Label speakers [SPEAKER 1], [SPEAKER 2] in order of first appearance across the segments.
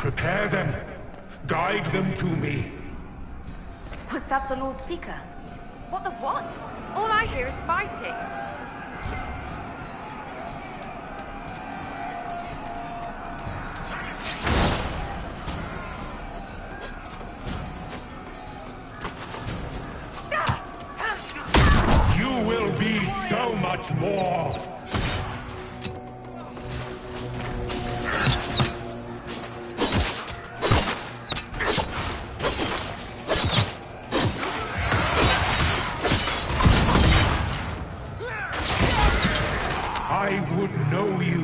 [SPEAKER 1] Prepare them. Guide them to me.
[SPEAKER 2] Was that the Lord Seeker?
[SPEAKER 3] What the what? All I hear is fighting.
[SPEAKER 1] You will be so much more. I would know you.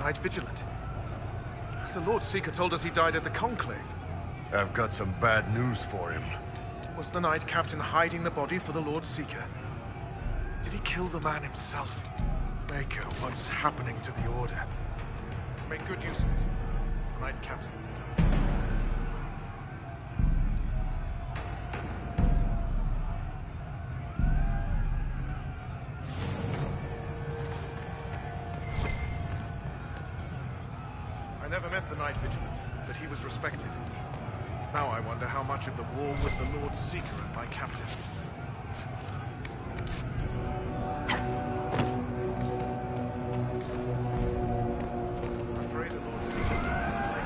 [SPEAKER 4] Knight Vigilant. The Lord Seeker told us he died at the Conclave.
[SPEAKER 5] I've got some bad news for him.
[SPEAKER 4] Was the Knight Captain hiding the body for the Lord Seeker? Did he kill the man himself? Maker, what's happening to the Order? Make good use of it. The Knight Captain didn't. I never met the Knight Vigilant, but he was respected. Now I wonder how much of the war was the Lord Seeker and my captain. I pray the Lord Seeker will explain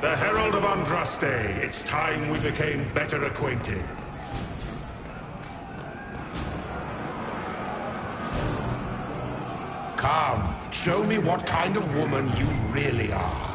[SPEAKER 1] The Herald of Andraste. It's time we became better acquainted. Come, show me what kind of woman you really are.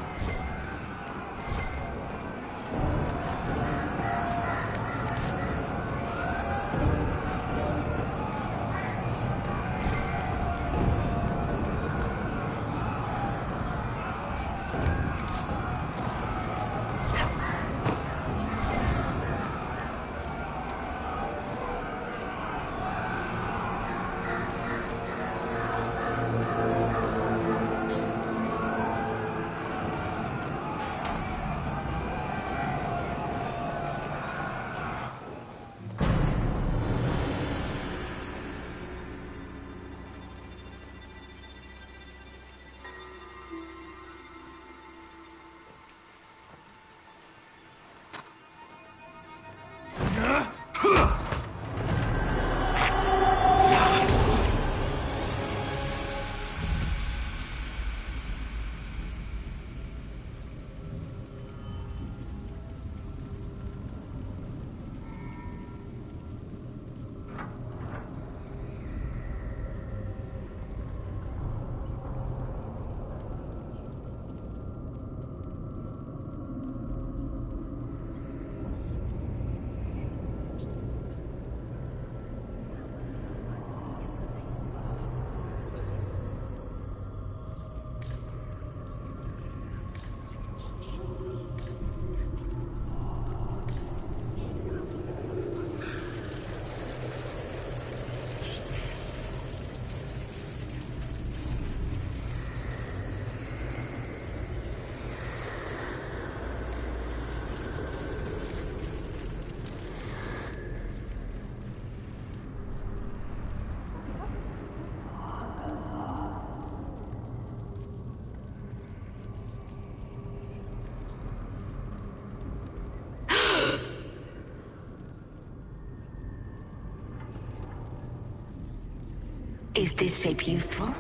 [SPEAKER 6] Is this shape useful?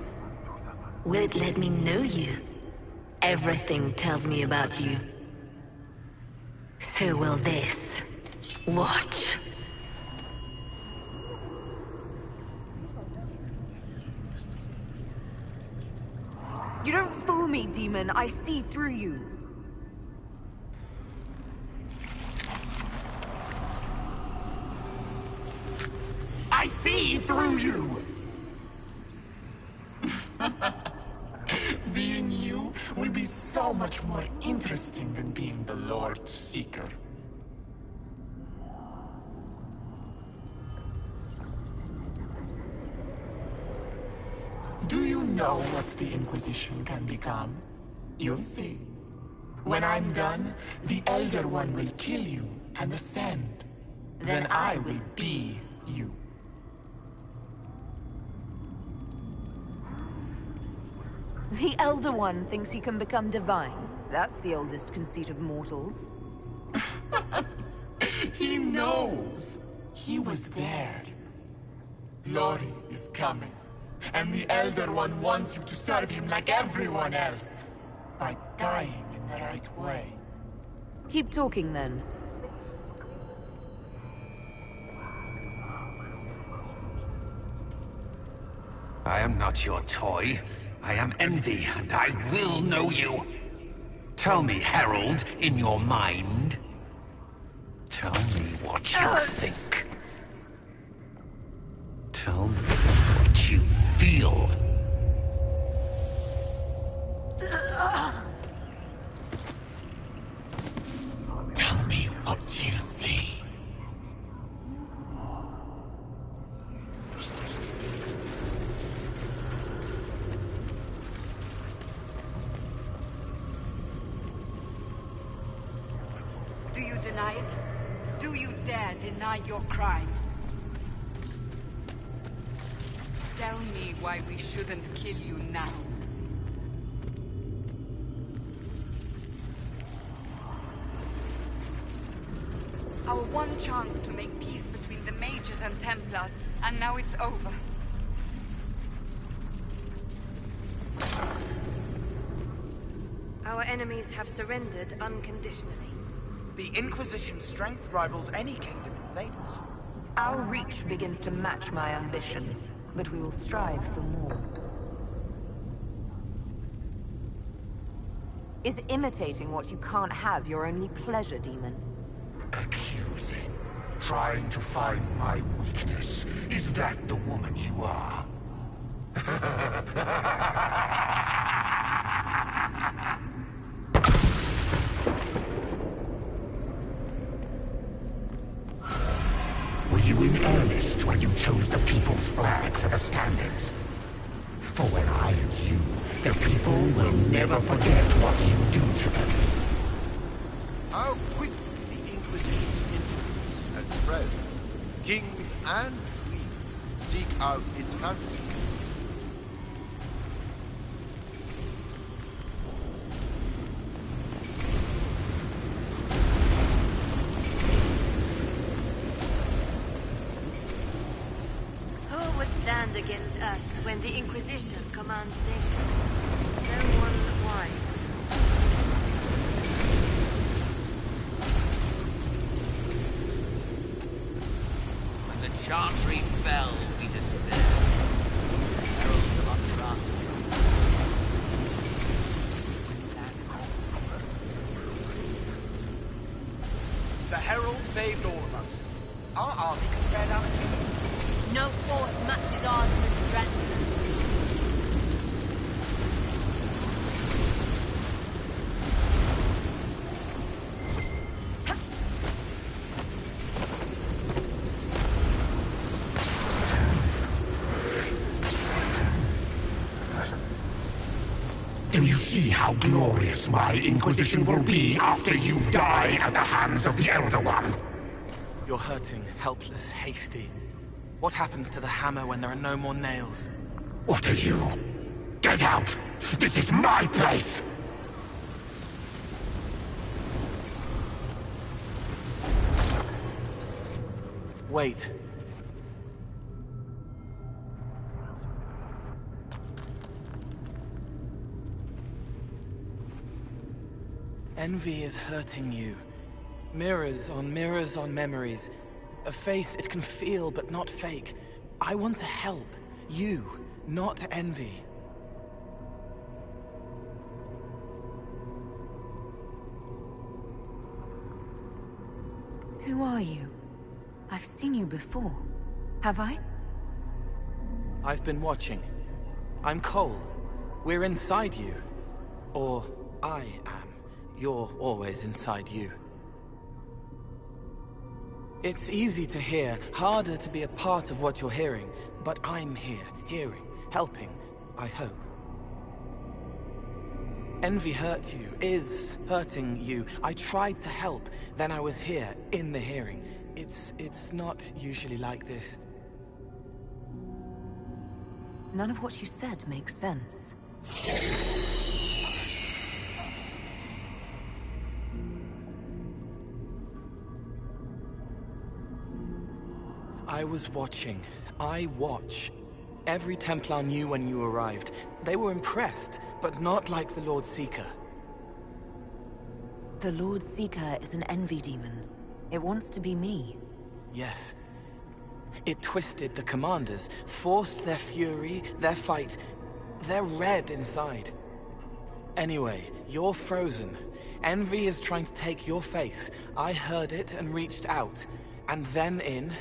[SPEAKER 6] Will it let me know you? Everything tells me about you. So will this. Watch.
[SPEAKER 3] You don't fool me, demon. I see through you.
[SPEAKER 7] I see through you! Being you will be so much more interesting than being the Lord Seeker. Do you know what the Inquisition can become? You'll see. When I'm done, the Elder One will kill you and ascend. Then I will be you.
[SPEAKER 3] The Elder One thinks he can become divine. That's the oldest conceit of mortals.
[SPEAKER 7] He knows. He was there. Glory is coming. And the Elder One wants you to serve him like everyone else. By dying in the right way.
[SPEAKER 3] Keep talking then.
[SPEAKER 8] I am not your toy. I am Envy, and I will know you. Tell me, Herald, in your mind. Tell me what you think. Tell me what you feel.
[SPEAKER 7] Tell me what you see.
[SPEAKER 9] Do you deny it? Do you dare deny your crime? Tell me why we shouldn't kill you now. Our one chance to make peace between the mages and Templars, and now it's over.
[SPEAKER 10] Our enemies have surrendered unconditionally.
[SPEAKER 11] The Inquisition's strength rivals any kingdom in Thedas.
[SPEAKER 3] Our reach begins to match my ambition, but we will strive for more. Is imitating what you can't have your only pleasure, demon?
[SPEAKER 7] Accusing. Trying to find my weakness. Is that the woman you are? Were you in earnest when you chose the People's Flag for the standards? For when I am you, the people will never forget what you do to them.
[SPEAKER 5] How quick the Inquisition's influence has spread. Kings and queens seek out its country.
[SPEAKER 10] Who would stand against us when the Inquisition commands nations? No one wise.
[SPEAKER 12] When the Chantry fell, we despaired. Heralds of Andraste.
[SPEAKER 11] The Herald saved all of us. Our army can tear down a kingdom.
[SPEAKER 10] No force matches ours in its ransom.
[SPEAKER 7] Do you see how glorious my Inquisition will be after you die at the hands of the Elder One?
[SPEAKER 11] You're hurting, helpless, hasty. What happens to the hammer when there are no more nails?
[SPEAKER 7] What are you? Get out! This is my place!
[SPEAKER 11] Wait. Envy is hurting you. Mirrors on memories. A face it can feel but not fake. I want to help. You, not Envy.
[SPEAKER 3] Who are you? I've seen you before. Have I?
[SPEAKER 11] I've been watching. I'm Cole. We're inside you. Or I am. You're always inside you. It's easy to hear, harder to be a part of what you're hearing. But I'm here, hearing, helping, I hope. Envy hurt you, is hurting you. I tried to help, then I was here, in the hearing. It's not usually like this.
[SPEAKER 3] None of what you said makes sense.
[SPEAKER 11] I was watching. I watch. Every Templar knew when you arrived. They were impressed, but not like the Lord Seeker.
[SPEAKER 3] The Lord Seeker is an envy demon. It wants to be me.
[SPEAKER 11] Yes. It twisted the commanders, forced their fury, their fight. They're red inside. Anyway, you're frozen. Envy is trying to take your face. I heard it and reached out. And then in.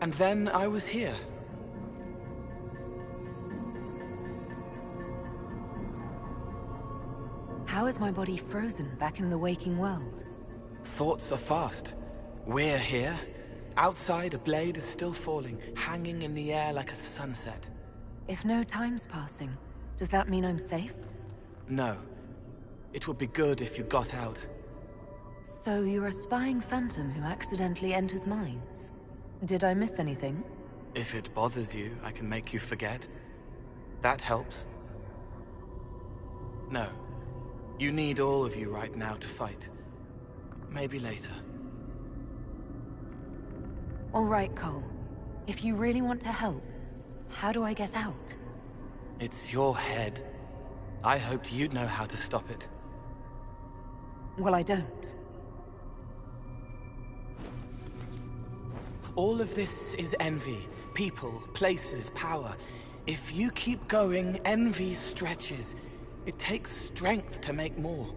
[SPEAKER 11] And then I was here.
[SPEAKER 3] How is my body frozen back in the waking world?
[SPEAKER 11] Thoughts are fast. We're here. Outside, a blade is still falling, hanging in the air like a sunset.
[SPEAKER 3] If no time's passing, does that mean I'm safe?
[SPEAKER 11] No. It would be good if you got out.
[SPEAKER 3] So you're a spying phantom who accidentally enters minds. Did I miss anything?
[SPEAKER 11] If it bothers you, I can make you forget. That helps. No. You need all of you right now to fight. Maybe later.
[SPEAKER 3] All right, Cole. If you really want to help, how do I get out?
[SPEAKER 11] It's your head. I hoped you'd know how to stop it.
[SPEAKER 3] Well, I don't.
[SPEAKER 11] All of this is envy. People, places, power. If you keep going, envy stretches. It takes strength to make more.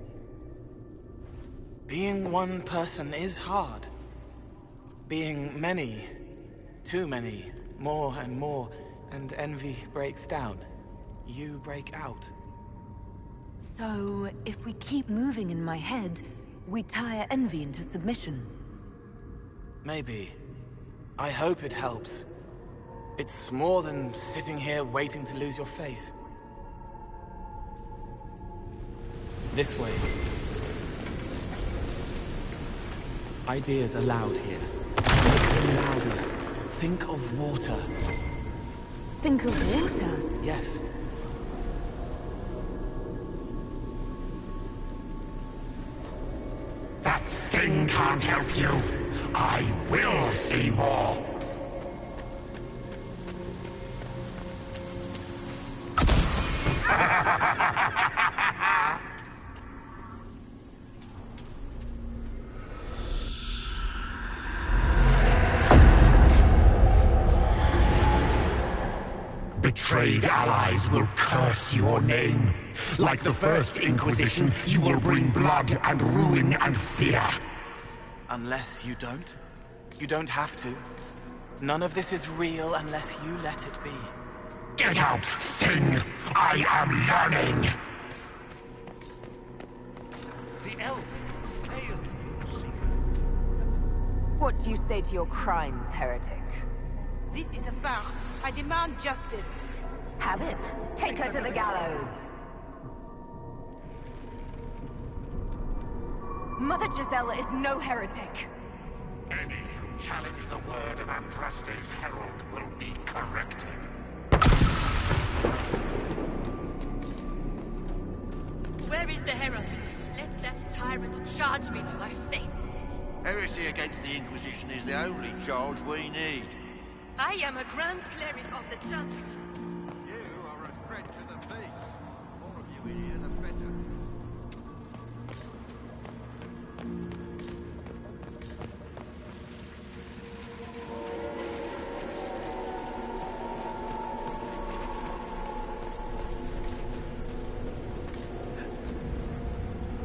[SPEAKER 11] Being one person is hard. Being many, too many, more and more, and envy breaks down. You break out.
[SPEAKER 3] So, if we keep moving in my head, we tire envy into submission.
[SPEAKER 11] Maybe. I hope it helps. It's more than sitting here waiting to lose your face. This way. Ideas are loud here. Make them louder. Think of water.
[SPEAKER 3] Think of water?
[SPEAKER 11] Yes.
[SPEAKER 1] That thing can't help you. I will see more. Betrayed allies will curse your name. Like the first Inquisition, you will bring blood and ruin and fear.
[SPEAKER 11] Unless you don't. You don't have to. None of this is real unless you let it be.
[SPEAKER 1] Get out, thing! I am yearning!
[SPEAKER 12] The elf failed.
[SPEAKER 3] What do you say to your crimes, heretic?
[SPEAKER 13] This is a farce. I demand justice.
[SPEAKER 3] Have it. Take her to the gallows. Mother Gisela is no heretic.
[SPEAKER 1] Any who challenge the word of Andraste's herald will be corrected.
[SPEAKER 10] Where is the herald? Let that tyrant charge me to my face.
[SPEAKER 5] Heresy against the Inquisition is the only charge we need.
[SPEAKER 10] I am a Grand Cleric of the Chantry.
[SPEAKER 5] You are a threat to the peace. More of you in here, the better.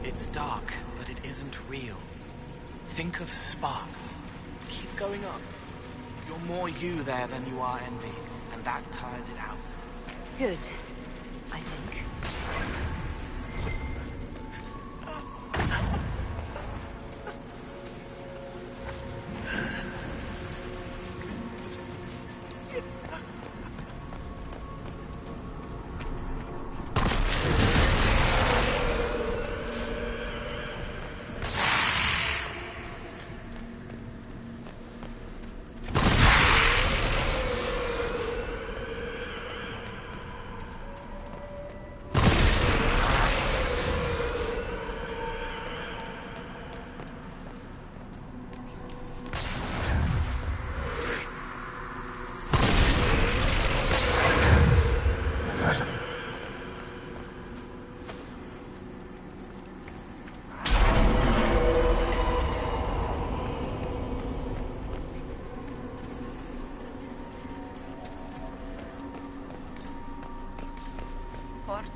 [SPEAKER 11] It's dark, but it isn't real. Think of sparks. Keep going up. You're more you there than you are envy, and that tires it out.
[SPEAKER 3] Good, I think.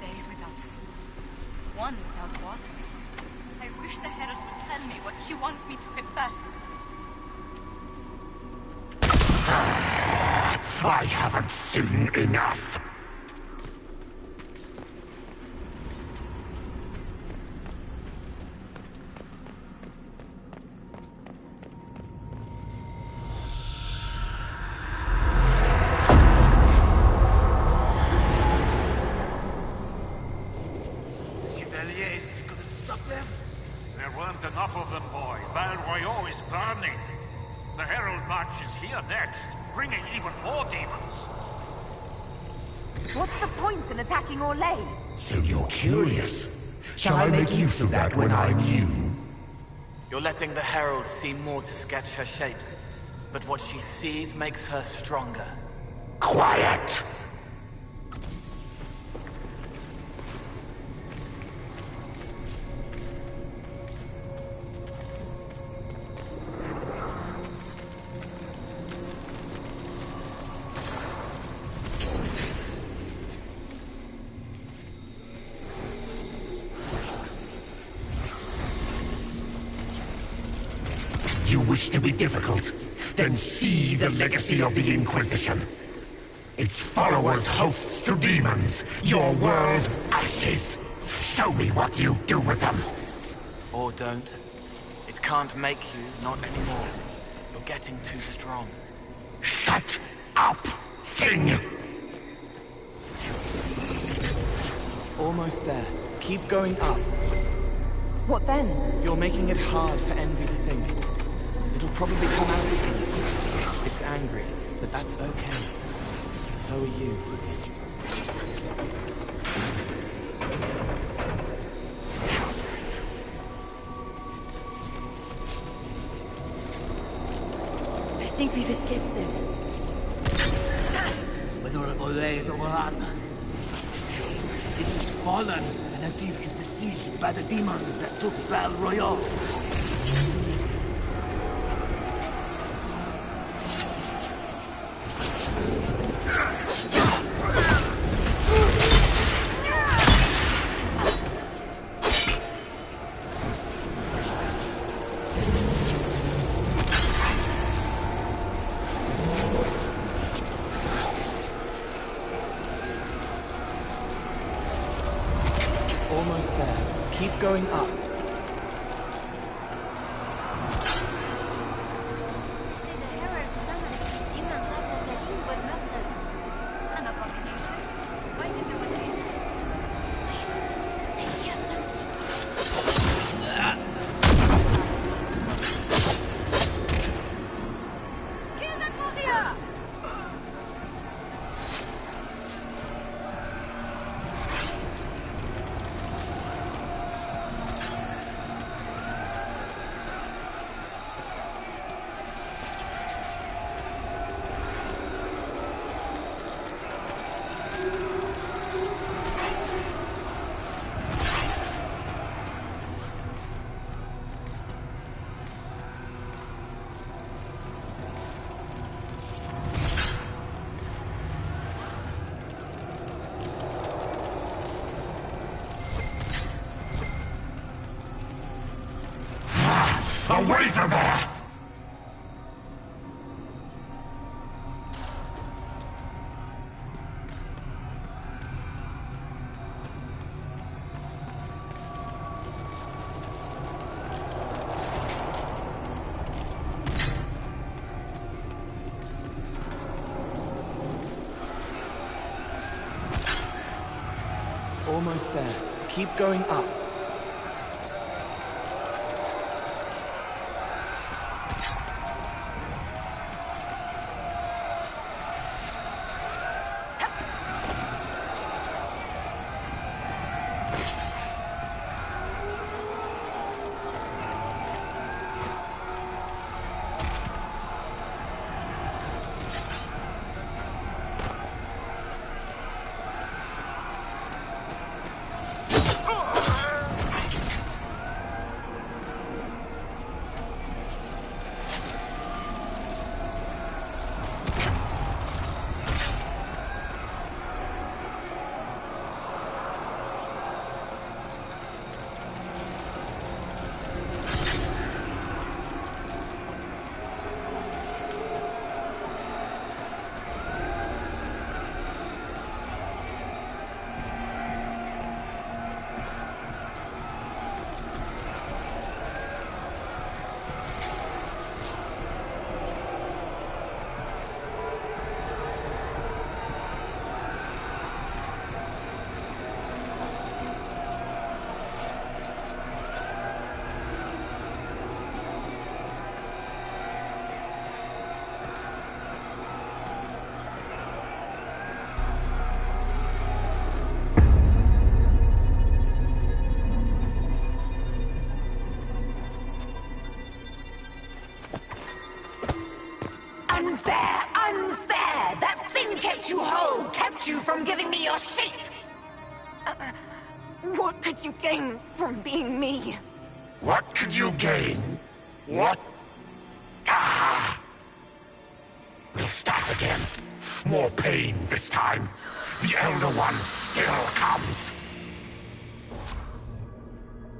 [SPEAKER 9] days without food, one without water. I wish the Herald would tell me what she wants me to confess.
[SPEAKER 1] I haven't seen enough.
[SPEAKER 12] There weren't enough of them, boy. Val Royaux is burning. The Herald March is here next, bringing even more demons.
[SPEAKER 3] What's the point in attacking Orlais?
[SPEAKER 1] So you're curious. Shall I make use of that when I'm you?
[SPEAKER 11] You're letting the Herald see more to sketch her shapes, but what she sees makes her stronger.
[SPEAKER 1] Quiet! You wish to be difficult? Then see the legacy of the Inquisition. Its followers hosts to demons, your world ashes. Show me what you do with them.
[SPEAKER 11] Or don't. It can't make you, not anymore. You're getting too strong.
[SPEAKER 1] Shut up, thing!
[SPEAKER 11] Almost there. Keep going up.
[SPEAKER 3] What then?
[SPEAKER 11] You're making it hard for Envy to think. It'll probably come out soon. It's angry, but that's okay. So are you.
[SPEAKER 10] I think we've escaped them.
[SPEAKER 14] The door of Orlais is overrun. It is fallen, and the thief is besieged by the demons that took Val Royaux.
[SPEAKER 11] Almost there. Keep going up.
[SPEAKER 9] An abomination? Why did they want me? Kill that warrior!
[SPEAKER 1] Away from there!
[SPEAKER 11] Almost there. Keep going up.
[SPEAKER 3] What could you gain from being me?
[SPEAKER 1] What could you gain? What? Ah! We'll start again. More pain this time. The Elder One still comes.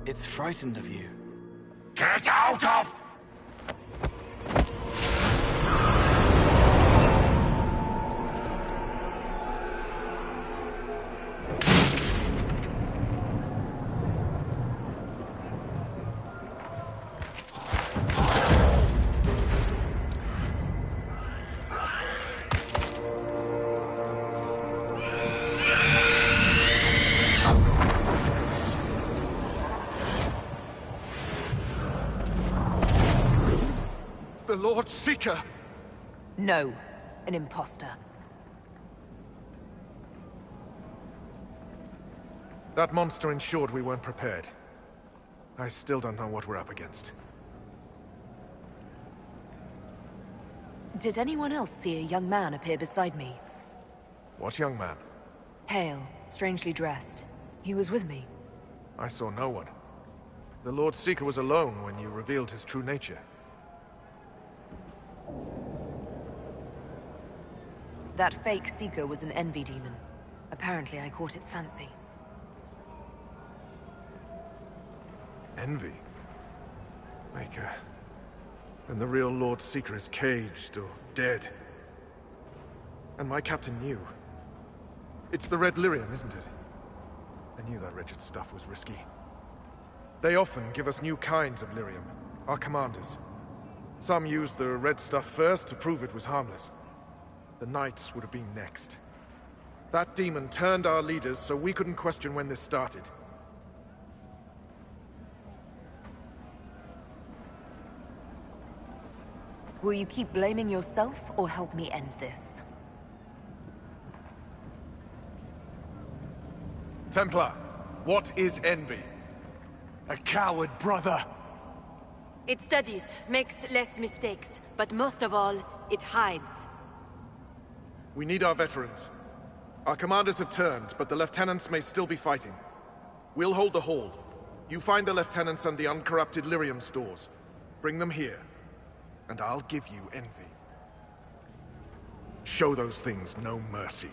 [SPEAKER 11] It's frightened of you.
[SPEAKER 1] Get out of...
[SPEAKER 4] The Lord Seeker!
[SPEAKER 3] No, an imposter.
[SPEAKER 4] That monster ensured we weren't prepared. I still don't know what we're up against.
[SPEAKER 3] Did anyone else see a young man appear beside me?
[SPEAKER 4] What young man?
[SPEAKER 3] Pale, strangely dressed. He was with me.
[SPEAKER 4] I saw no one. The Lord Seeker was alone when you revealed his true nature.
[SPEAKER 3] That fake Seeker was an envy demon. Apparently I caught its fancy.
[SPEAKER 4] Envy? Maker. Then the real Lord Seeker is caged or dead. And my captain knew. It's the Red Lyrium, isn't it? I knew that wretched stuff was risky. They often give us new kinds of lyrium, our commanders. Some used the red stuff first to prove it was harmless. The Knights would have been next. That demon turned our leaders so we couldn't question when this started.
[SPEAKER 3] Will you keep blaming yourself or help me end this?
[SPEAKER 4] Templar, what is envy?
[SPEAKER 14] A coward, brother!
[SPEAKER 10] It studies, makes less mistakes, but most of all, it hides.
[SPEAKER 4] We need our veterans. Our commanders have turned, but the lieutenants may still be fighting. We'll hold the hall. You find the lieutenants and the uncorrupted lyrium stores. Bring them here, and I'll give you envy. Show those things no mercy.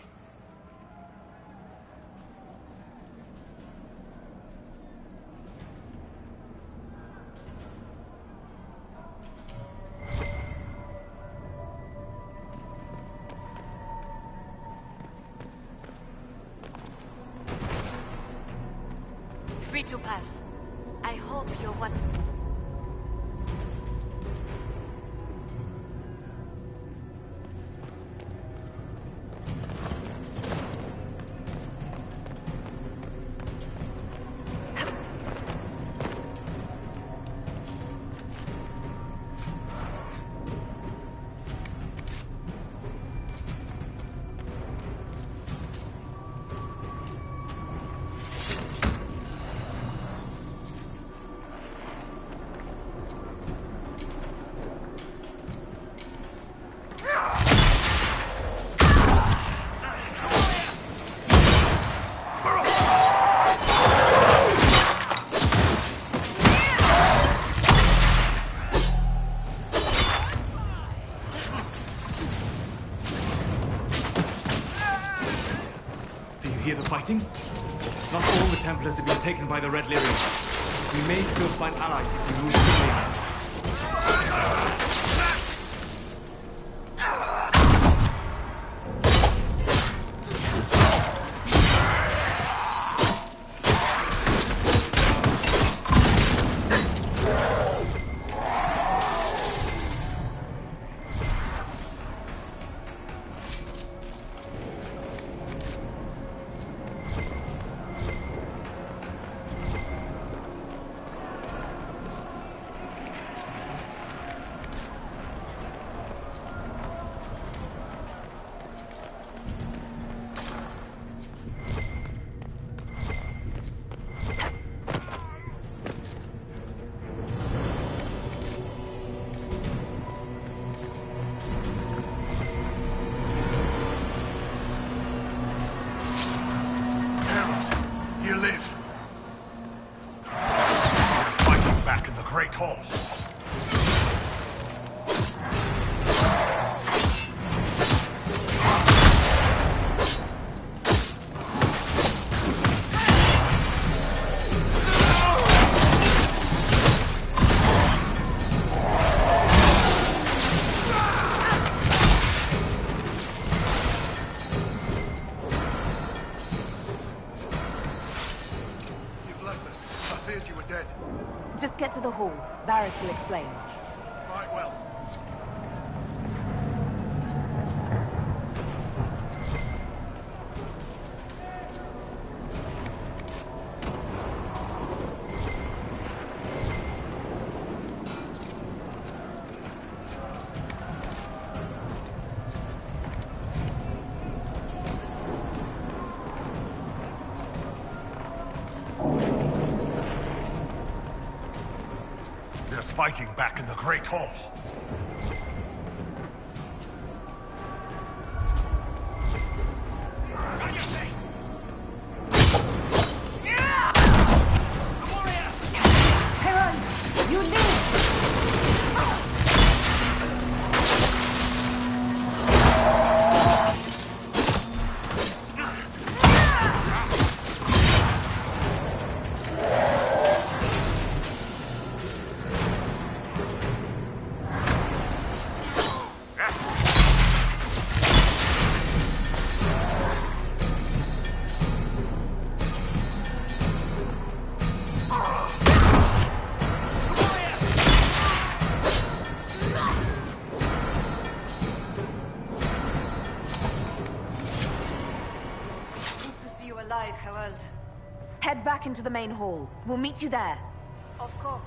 [SPEAKER 10] Free to pass. I hope you're what...
[SPEAKER 15] Fighting? Not all the Templars have been taken by the Red Lyrium. We may still find allies if we move quickly.
[SPEAKER 1] Hall.
[SPEAKER 3] Just get to the hall. Varys will explain.
[SPEAKER 4] Quite well.
[SPEAKER 1] There's fighting back in the Great Hall.
[SPEAKER 3] Herald, you lead!
[SPEAKER 10] Alive, Herald.
[SPEAKER 3] Head back into the main hall. We'll meet you there.
[SPEAKER 10] Of course.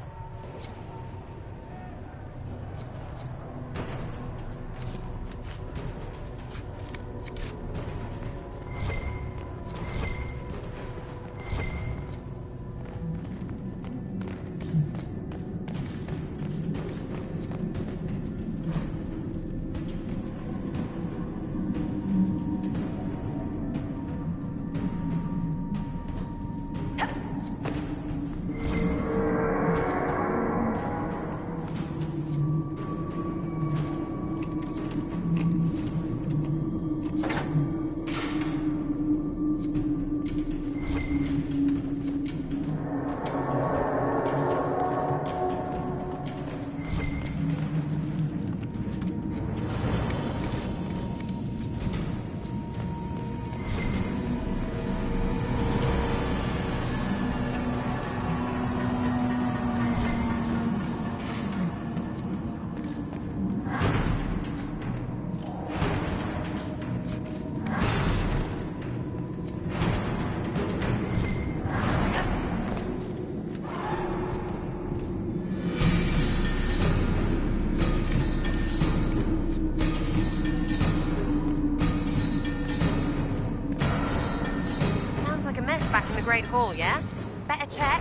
[SPEAKER 10] Back in the Great Hall, yeah? Better check.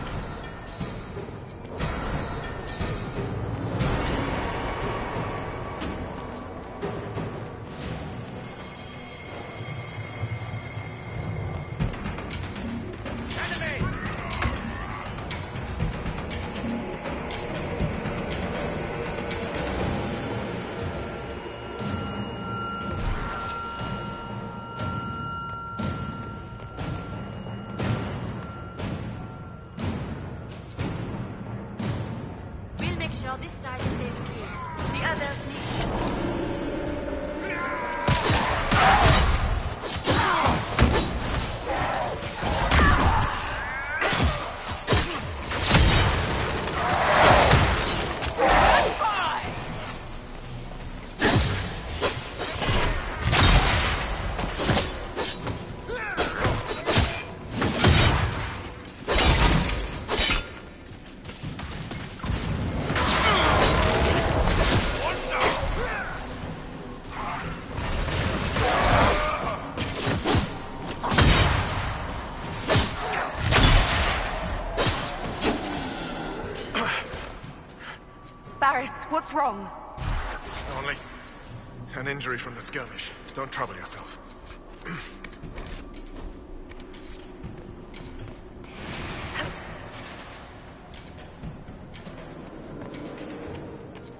[SPEAKER 10] This side stays clear. The others need...
[SPEAKER 3] What's wrong?
[SPEAKER 4] Only an injury from the skirmish. Don't trouble yourself.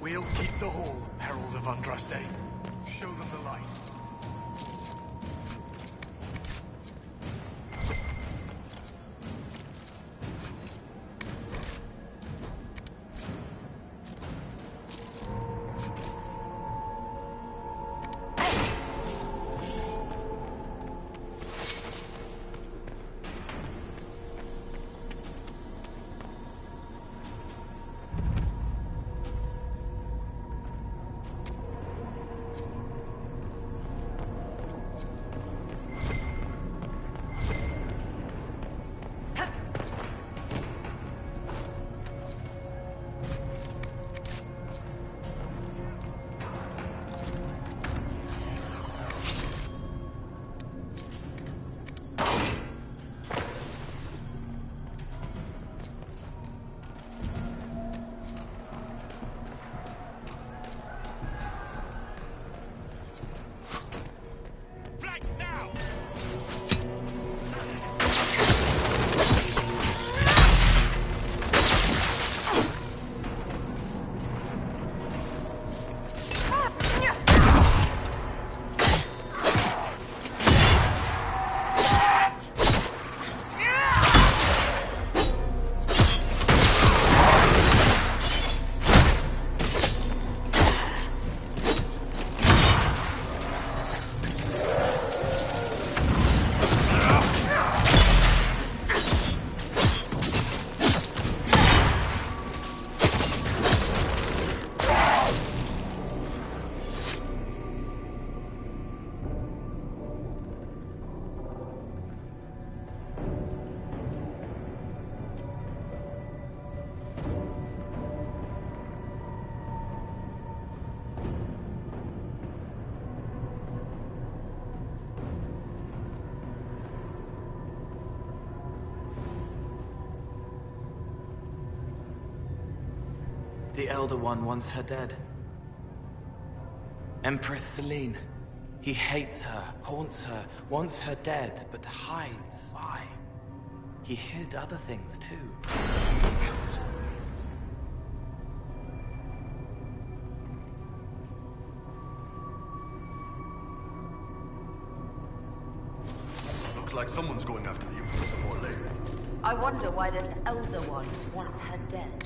[SPEAKER 4] We'll keep the hall, Herald of Andraste. Show them the light.
[SPEAKER 11] The Elder One wants her dead. Empress Celine. He hates her, haunts her, wants her dead, but hides. Why? He hid other things too.
[SPEAKER 4] Looks like someone's going after the Empress some more later.
[SPEAKER 2] I wonder why this Elder One wants her dead.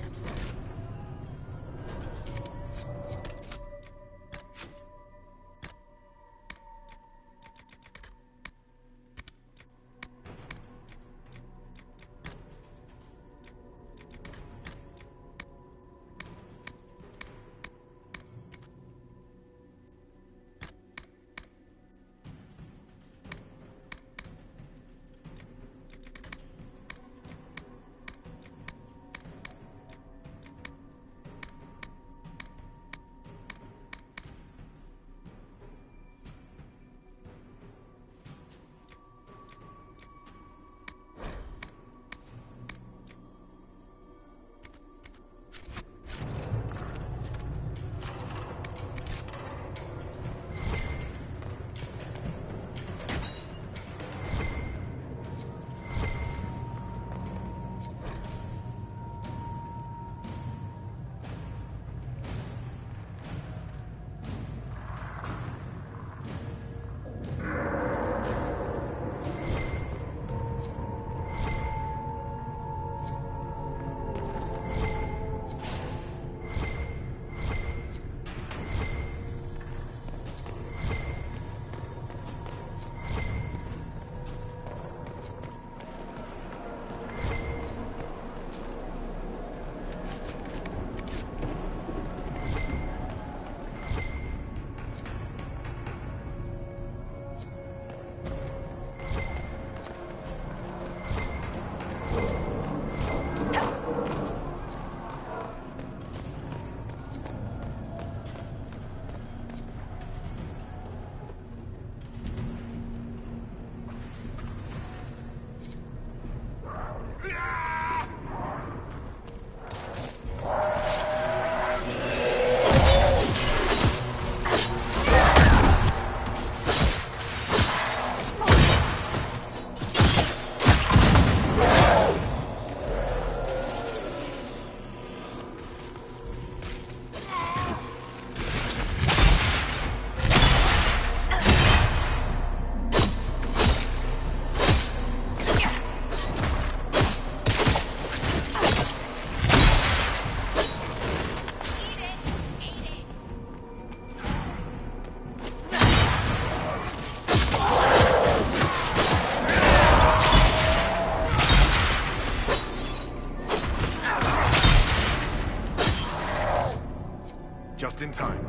[SPEAKER 4] in time.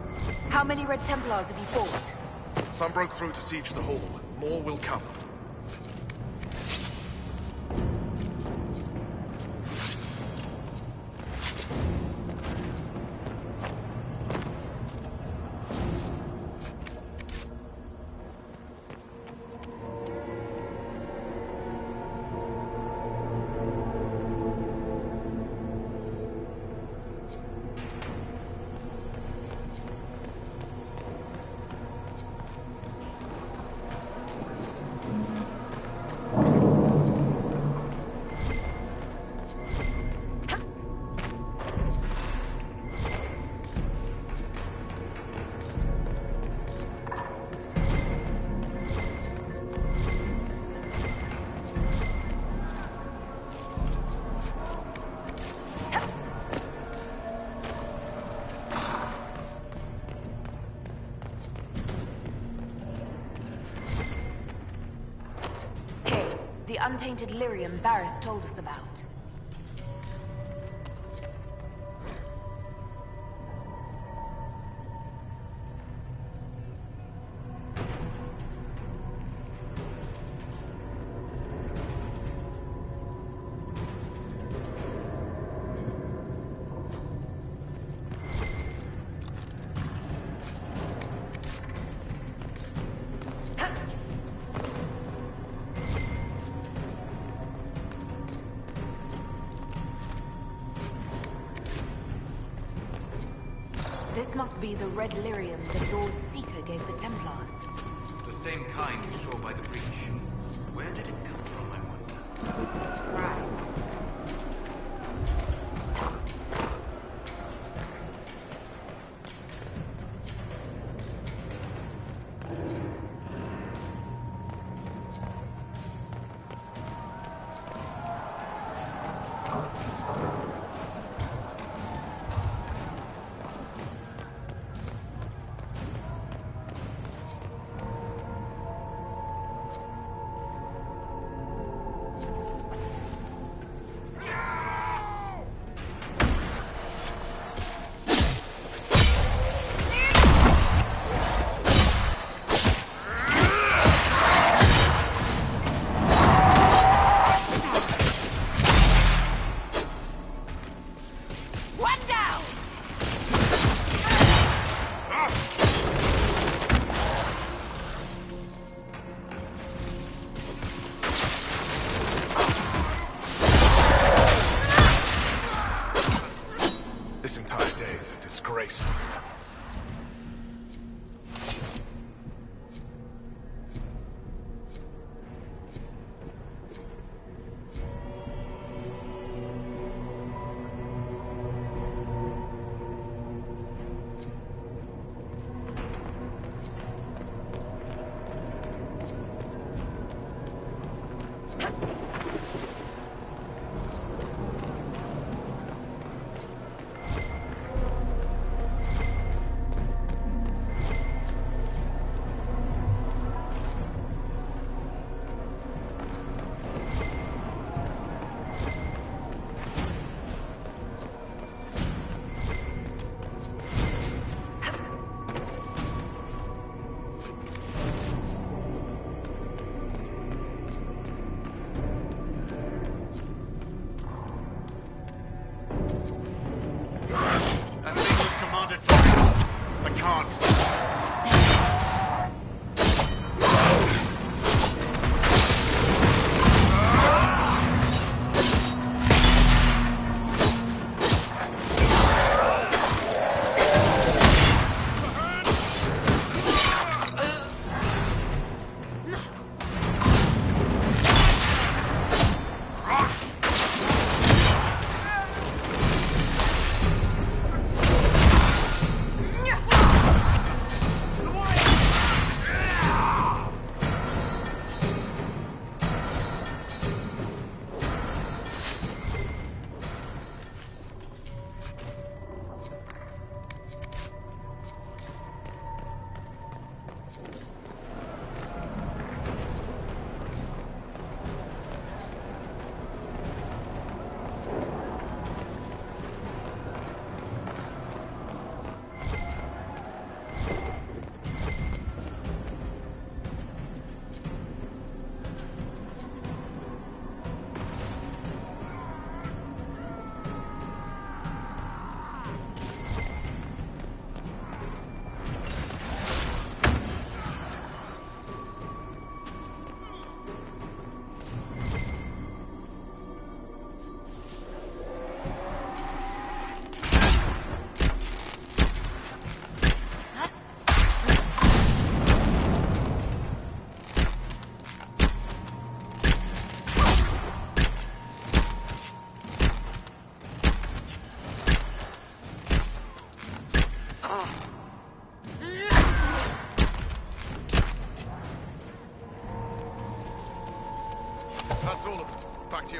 [SPEAKER 3] How many Red Templars have you fought?
[SPEAKER 4] Some broke through to siege the hall. More will come.
[SPEAKER 3] The untainted lyrium Barris told us about. This must be the red lyrium that Lord Seeker gave the Templars.
[SPEAKER 15] The same kind you saw by the breach. Where did it come from, I wonder?
[SPEAKER 2] Right.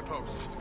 [SPEAKER 4] post.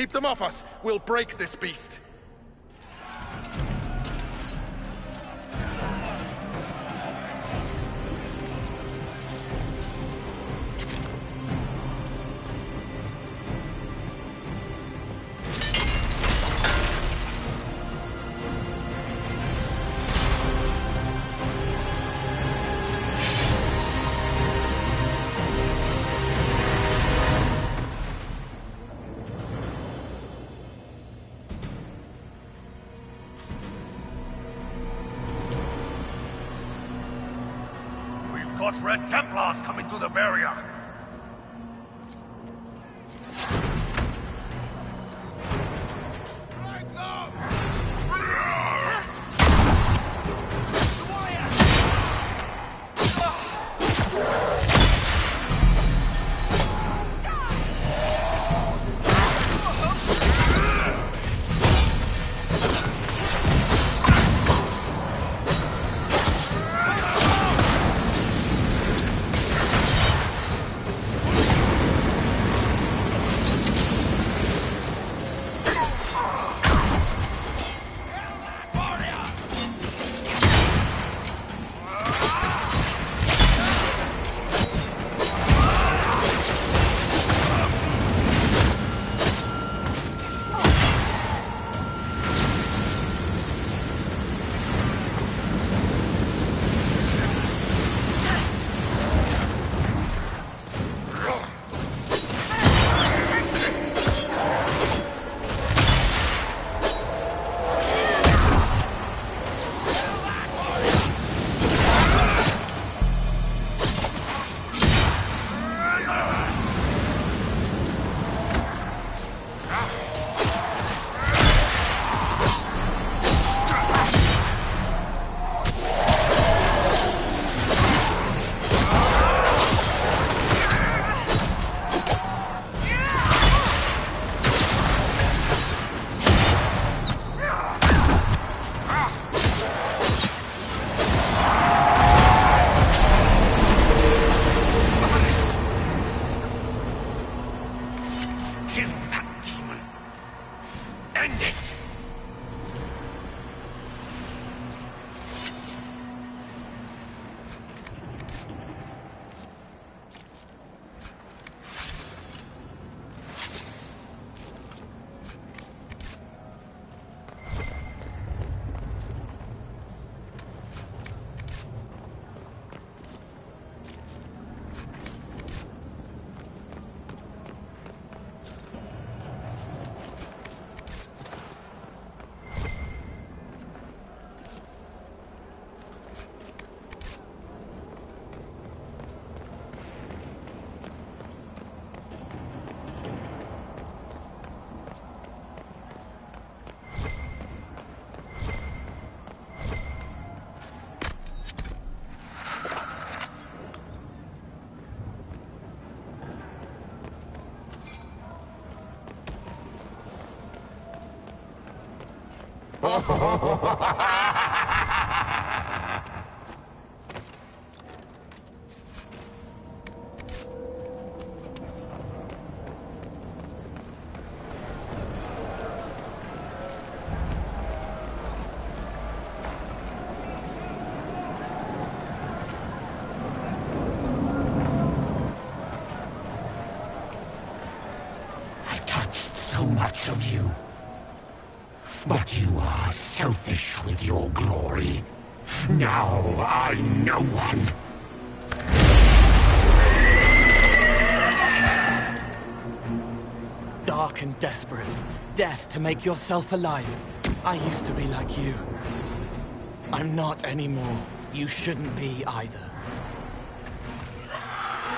[SPEAKER 4] Keep them off us! We'll break this beast!
[SPEAKER 1] Those Red Templars coming through the barrier! So much of you. But you are selfish with your glory. Now I know one.
[SPEAKER 11] Dark and desperate. Death to make yourself alive. I used to be like you. I'm not anymore. You shouldn't be either.
[SPEAKER 1] Ah!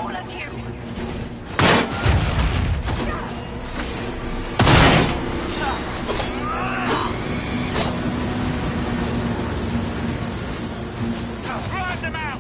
[SPEAKER 10] All of you!
[SPEAKER 12] Drive them out!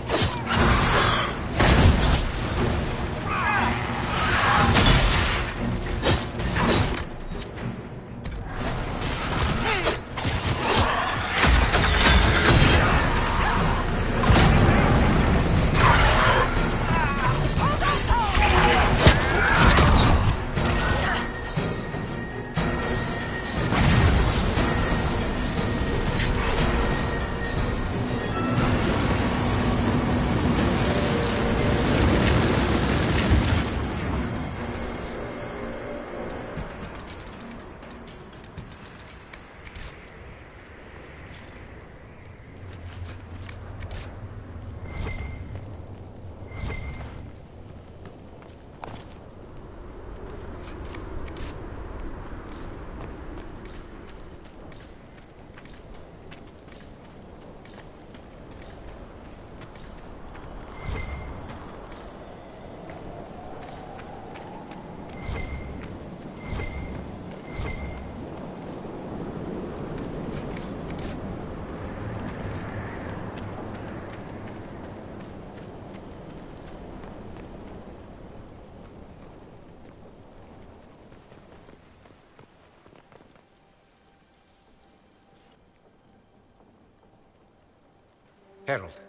[SPEAKER 1] Herald,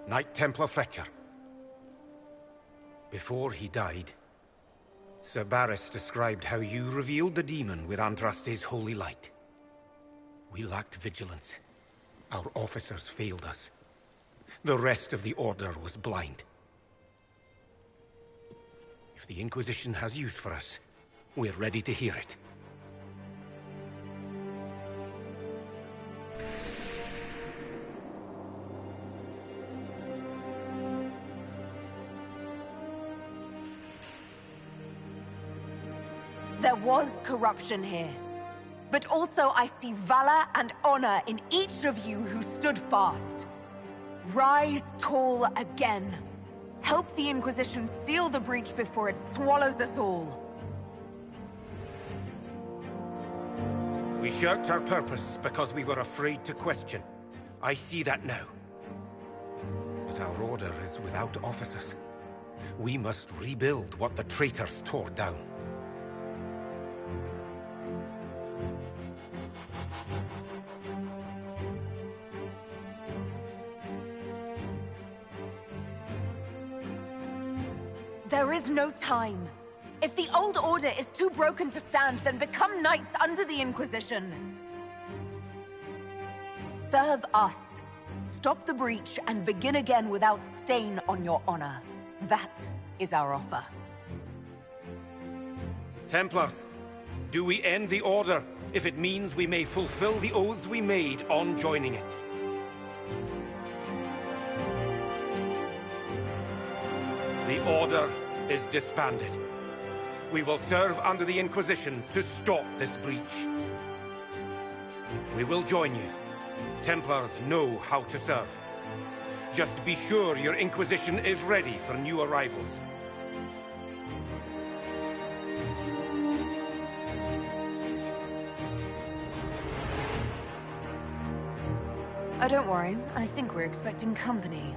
[SPEAKER 1] Knight Templar Fletcher. Before he died, Sir Barris described how you revealed the demon with Andraste's holy light. We lacked vigilance. Our officers failed us. The rest of the Order was blind. If the Inquisition has use for us, we're ready to hear it.
[SPEAKER 3] There was corruption here. But also I see valor and honor in each of you who stood fast. Rise tall again. Help the Inquisition seal the breach before it swallows us all.
[SPEAKER 1] We shirked our purpose because we were afraid to question. I see that now. But our Order is without officers. We must rebuild what the traitors tore down.
[SPEAKER 3] There is no time. If the old order is too broken to stand, then become knights under the Inquisition. Serve us. Stop the breach and begin again without stain on your honor. That is our offer.
[SPEAKER 1] Templars, do we end the Order if it means we may fulfill the oaths we made on joining it? The Order is disbanded. We will serve under the Inquisition to stop this breach. We will join you. Templars know how to serve. Just be sure your Inquisition is ready for new arrivals.
[SPEAKER 3] Oh, don't worry. I think we're expecting company.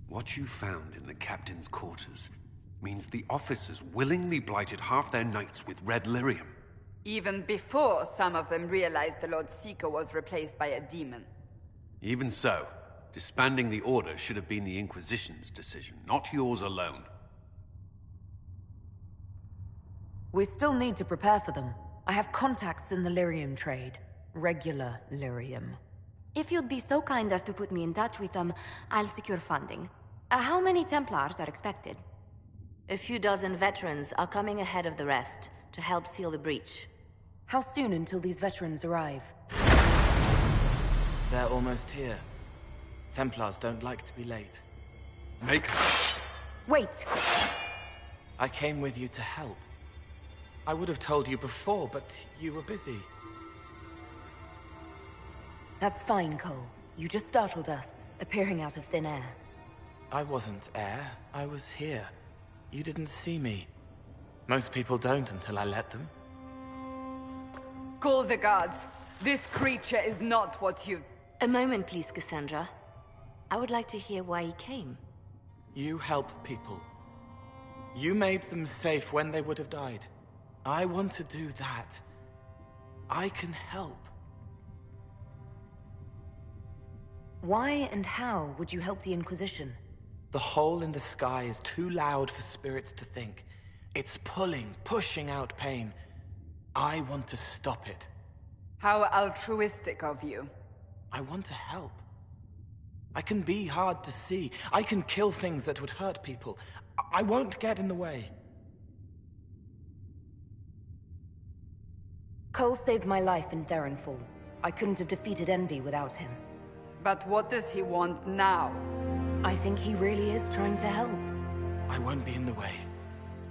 [SPEAKER 8] What you found in the captain's quarters
[SPEAKER 16] means the officers willingly blighted half their knights with red lyrium.
[SPEAKER 3] Even before some of them realized the Lord Seeker was replaced by a demon.
[SPEAKER 16] Even so, disbanding the Order should have been the Inquisition's decision, not yours alone.
[SPEAKER 3] We still need to prepare for them. I have contacts in the lyrium trade. Regular lyrium.
[SPEAKER 6] If you'd be so kind as to put me in touch with them, I'll secure funding. How many Templars are expected? A few dozen veterans are coming ahead of the rest to help seal the breach.
[SPEAKER 3] How soon until these veterans arrive?
[SPEAKER 11] They're almost here. Templars don't like to be late.
[SPEAKER 3] Wait!
[SPEAKER 11] I came with you to help. I would have told you before, but you were busy.
[SPEAKER 3] That's fine, Cole. You just startled us, appearing out of thin air.
[SPEAKER 11] I wasn't air. I was here. You didn't see me. Most people don't until I let them.
[SPEAKER 3] Call the guards. This creature is not what you...
[SPEAKER 6] A moment, please, Cassandra. I would like to hear why he came.
[SPEAKER 11] You help people. You made them safe when they would have died. I want to do that. I can help.
[SPEAKER 3] Why and how would you help the Inquisition?
[SPEAKER 11] The hole in the sky is too loud for spirits to think. It's pulling, pushing out pain. I want to stop it.
[SPEAKER 3] How altruistic of you.
[SPEAKER 11] I want to help. I can be hard to see. I can kill things that would hurt people. I won't get in the way.
[SPEAKER 3] Cole saved my life in Theronfall. I couldn't have defeated Envy without him. But what does he want now? I think he really is trying to help.
[SPEAKER 11] I won't be in the way.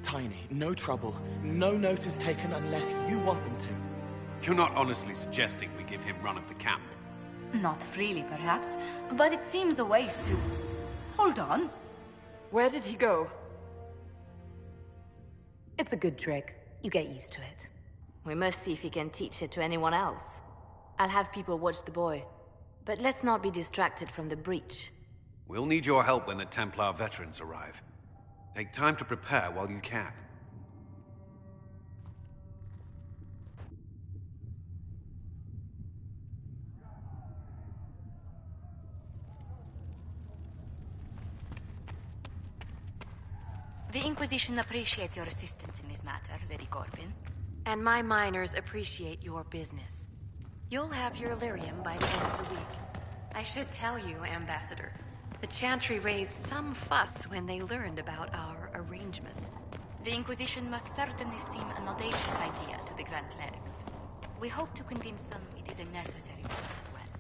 [SPEAKER 11] Tiny, no trouble, no notice taken unless you want them to.
[SPEAKER 16] You're not honestly suggesting we give him run of the camp?
[SPEAKER 6] Not freely, perhaps, but it seems a waste to... Hold on.
[SPEAKER 3] Where did he go? It's a good trick. You get used to it.
[SPEAKER 6] We must see if he can teach it to anyone else. I'll have people watch the boy. But let's not be distracted from the breach.
[SPEAKER 16] We'll need your help when the Templar veterans arrive. Take time to prepare while you can.
[SPEAKER 6] The Inquisition appreciates your assistance in this matter, Lady Corbin.
[SPEAKER 10] And my miners appreciate your business. You'll have your Illyrium by the end of the week. I should tell you, Ambassador, the Chantry raised some fuss when they learned about our arrangement.
[SPEAKER 6] The Inquisition must certainly seem an audacious idea to the Grand Clerics. We hope to convince them it is a necessary one as well.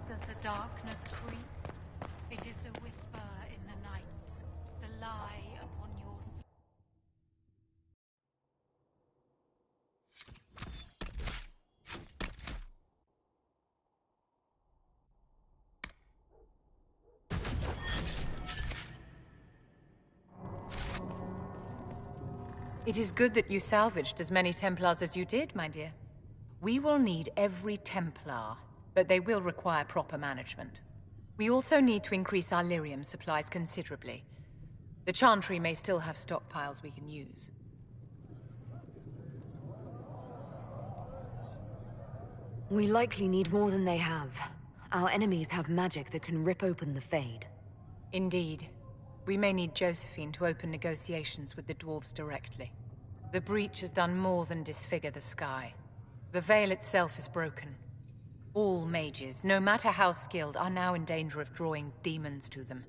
[SPEAKER 9] Does the darkness creep? It is the whisper in the night, the lie upon your...
[SPEAKER 17] It is good that you salvaged as many Templars as you did, my dear. We will need every Templar, but they will require proper management. We also need to increase our lyrium supplies considerably. The Chantry may still have stockpiles we can use.
[SPEAKER 3] We likely need more than they have. Our enemies have magic that can rip open the Fade.
[SPEAKER 17] Indeed. We may need Josephine to open negotiations with the dwarves directly. The breach has done more than disfigure the sky. The veil itself is broken. All mages, no matter how skilled, are now in danger of drawing demons to them.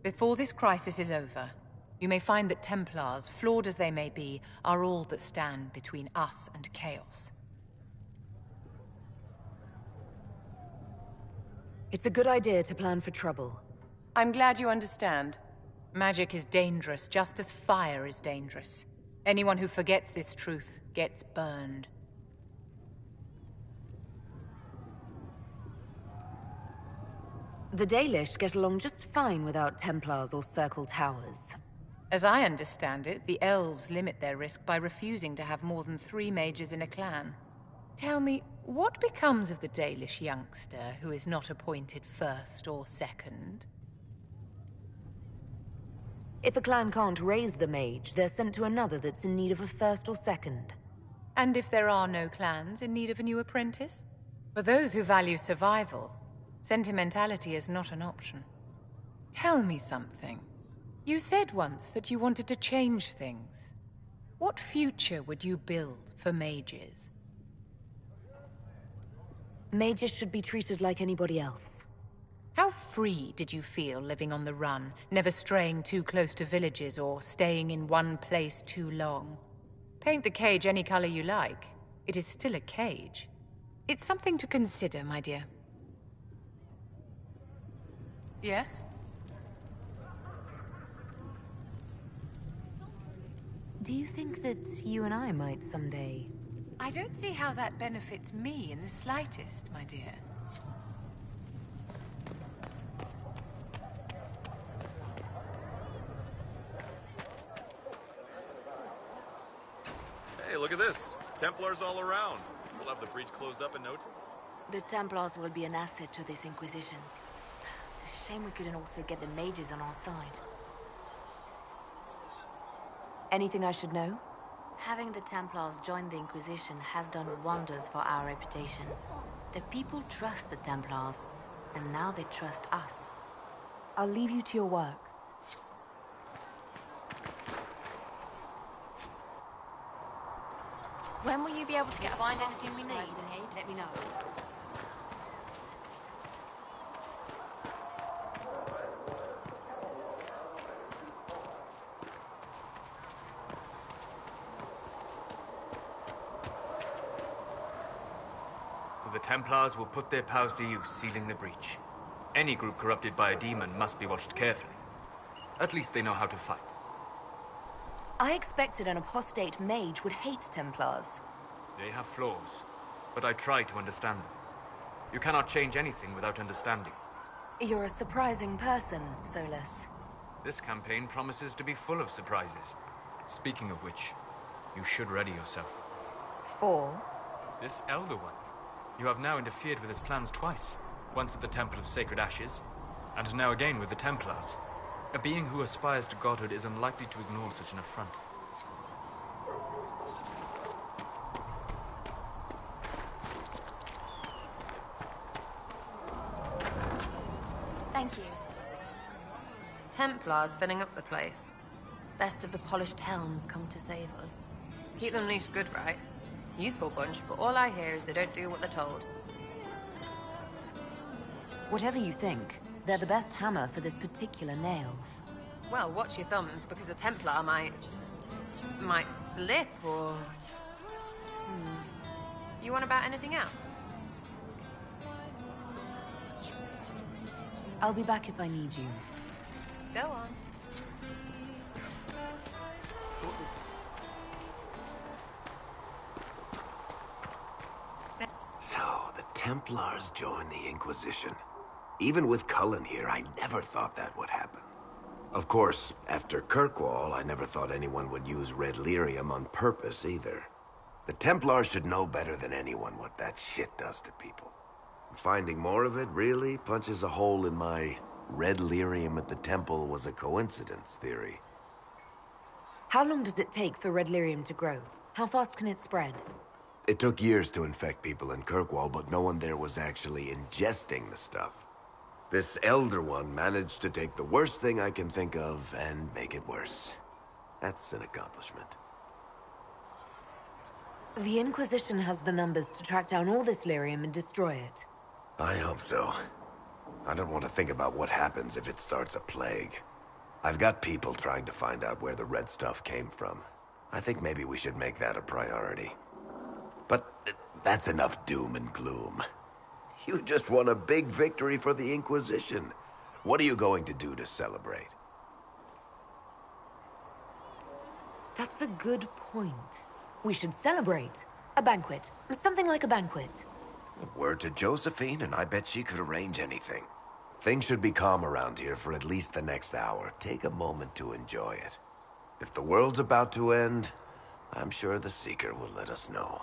[SPEAKER 17] Before this crisis is over, you may find that Templars, flawed as they may be, are all that stand between us and chaos.
[SPEAKER 3] It's a good idea to plan for trouble.
[SPEAKER 17] I'm glad you understand. Magic is dangerous, just as fire is dangerous. Anyone who forgets this truth gets burned.
[SPEAKER 3] The Dalish get along just fine without Templars or Circle Towers.
[SPEAKER 17] As I understand it, the elves limit their risk by refusing to have more than 3 mages in a clan. Tell me, what becomes of the Dalish youngster who is not appointed first or second?
[SPEAKER 6] If a clan can't raise the mage, they're sent to another that's in need of a first or second.
[SPEAKER 17] And if there are no clans in need of a new apprentice? For those who value survival, sentimentality is not an option. Tell me something. You said once that you wanted to change things. What future would you build for mages?
[SPEAKER 6] Mages should be treated like anybody else.
[SPEAKER 17] How free did you feel living on the run, never straying too close to villages or staying in one place too long? Paint the cage any color you like. It is still a cage. It's something to consider, my dear. Yes?
[SPEAKER 6] Do you think that you and I might someday...
[SPEAKER 17] I don't see how that benefits me in the slightest, my dear.
[SPEAKER 18] Hey, look at this. Templars all around. We'll have the breach closed up in no time.
[SPEAKER 6] The Templars will be an asset to this Inquisition. It's a shame we couldn't also get the mages on our side. Anything I should know? Having the Templars join the Inquisition has done wonders for our reputation. The people trust the Templars, and now they trust us. I'll leave you to your work.
[SPEAKER 10] When will you be able to get find anything we need? Let me know.
[SPEAKER 15] So the Templars will put their powers to use, sealing the breach. Any group corrupted by a demon must be watched carefully. At least they know how to fight.
[SPEAKER 6] I expected an apostate mage would hate Templars.
[SPEAKER 15] They have flaws, but I try to understand them. You cannot change anything without understanding.
[SPEAKER 6] You're a surprising person, Solus.
[SPEAKER 15] This campaign promises to be full of surprises. Speaking of which, you should ready yourself.
[SPEAKER 6] For?
[SPEAKER 15] This Elder One. You have now interfered with his plans twice. Once at the Temple of Sacred Ashes, and now again with the Templars. A being who aspires to godhood is unlikely to ignore such an affront.
[SPEAKER 10] Thank you. Templars filling up the place.
[SPEAKER 6] Best of the polished helms come to save us.
[SPEAKER 10] Keep them leashed good, right? Useful bunch, but all I hear is they don't do what they're told.
[SPEAKER 6] Whatever you think, they're the best hammer for this particular nail.
[SPEAKER 10] Well, watch your thumbs, because a Templar might slip, or... You want about anything else?
[SPEAKER 6] I'll be back if I need you.
[SPEAKER 10] Go on.
[SPEAKER 19] So, the Templars joined the Inquisition. Even with Cullen here, I never thought that would happen. Of course, after Kirkwall, I never thought anyone would use red lyrium on purpose either. The Templars should know better than anyone what that shit does to people. Finding more of it really punches a hole in my red lyrium at the temple was a coincidence theory.
[SPEAKER 6] How long does it take for red lyrium to grow? How fast can it spread?
[SPEAKER 19] It took years to infect people in Kirkwall, but no one there was actually ingesting the stuff. This Elder One managed to take the worst thing I can think of and make it worse. That's an accomplishment.
[SPEAKER 6] The Inquisition has the numbers to track down all this lyrium and destroy it.
[SPEAKER 19] I hope so. I don't want to think about what happens if it starts a plague. I've got people trying to find out where the red stuff came from. I think maybe we should make that a priority. But that's enough doom and gloom. You just won a big victory for the Inquisition. What are you going to do to celebrate?
[SPEAKER 6] That's a good point. We should celebrate. A banquet. Something like a banquet.
[SPEAKER 19] Word to Josephine, and I bet she could arrange anything. Things should be calm around here for at least the next hour. Take a moment to enjoy it. If the world's about to end, I'm sure the Seeker will let us know.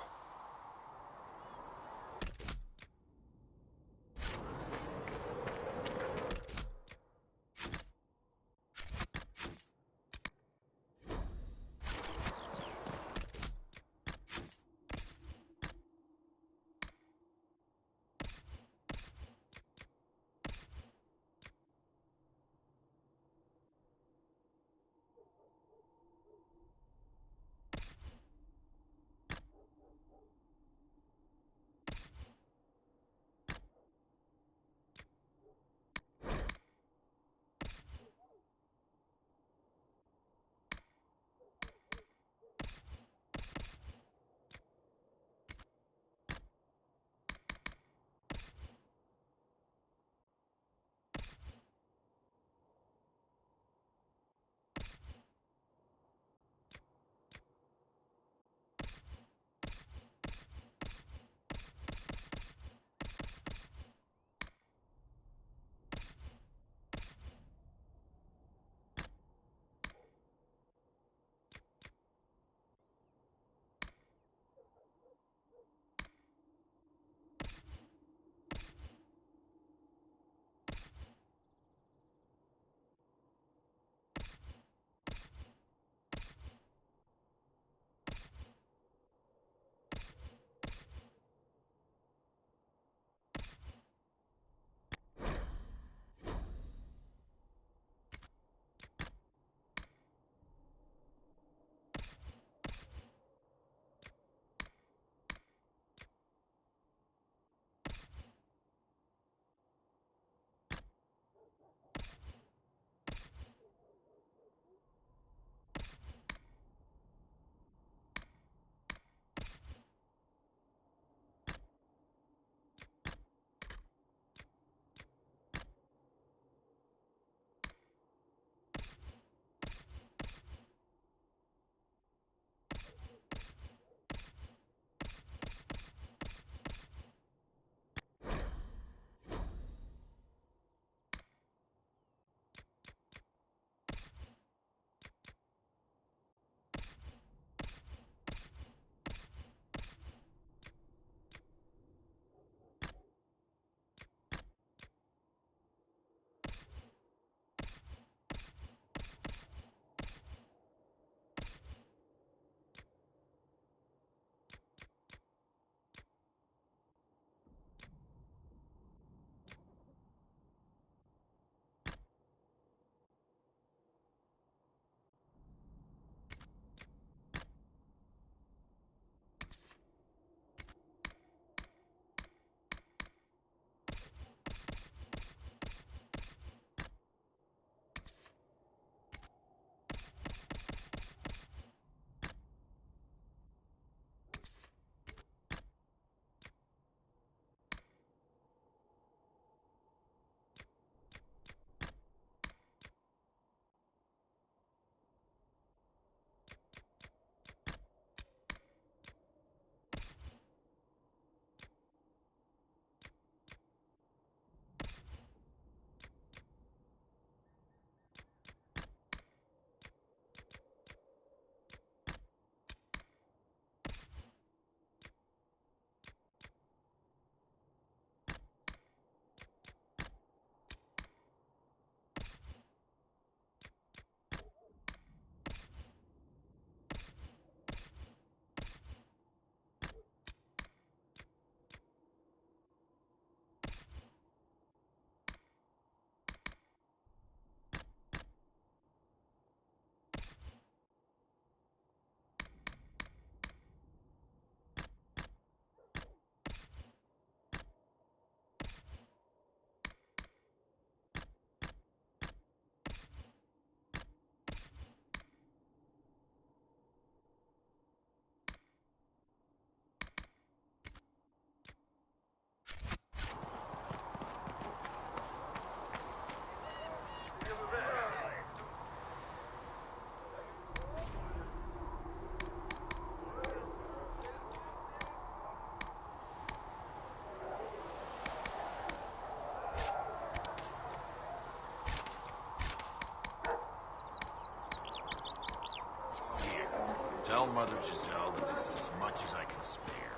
[SPEAKER 20] Tell Mother Giselle that this is as much as I can spare.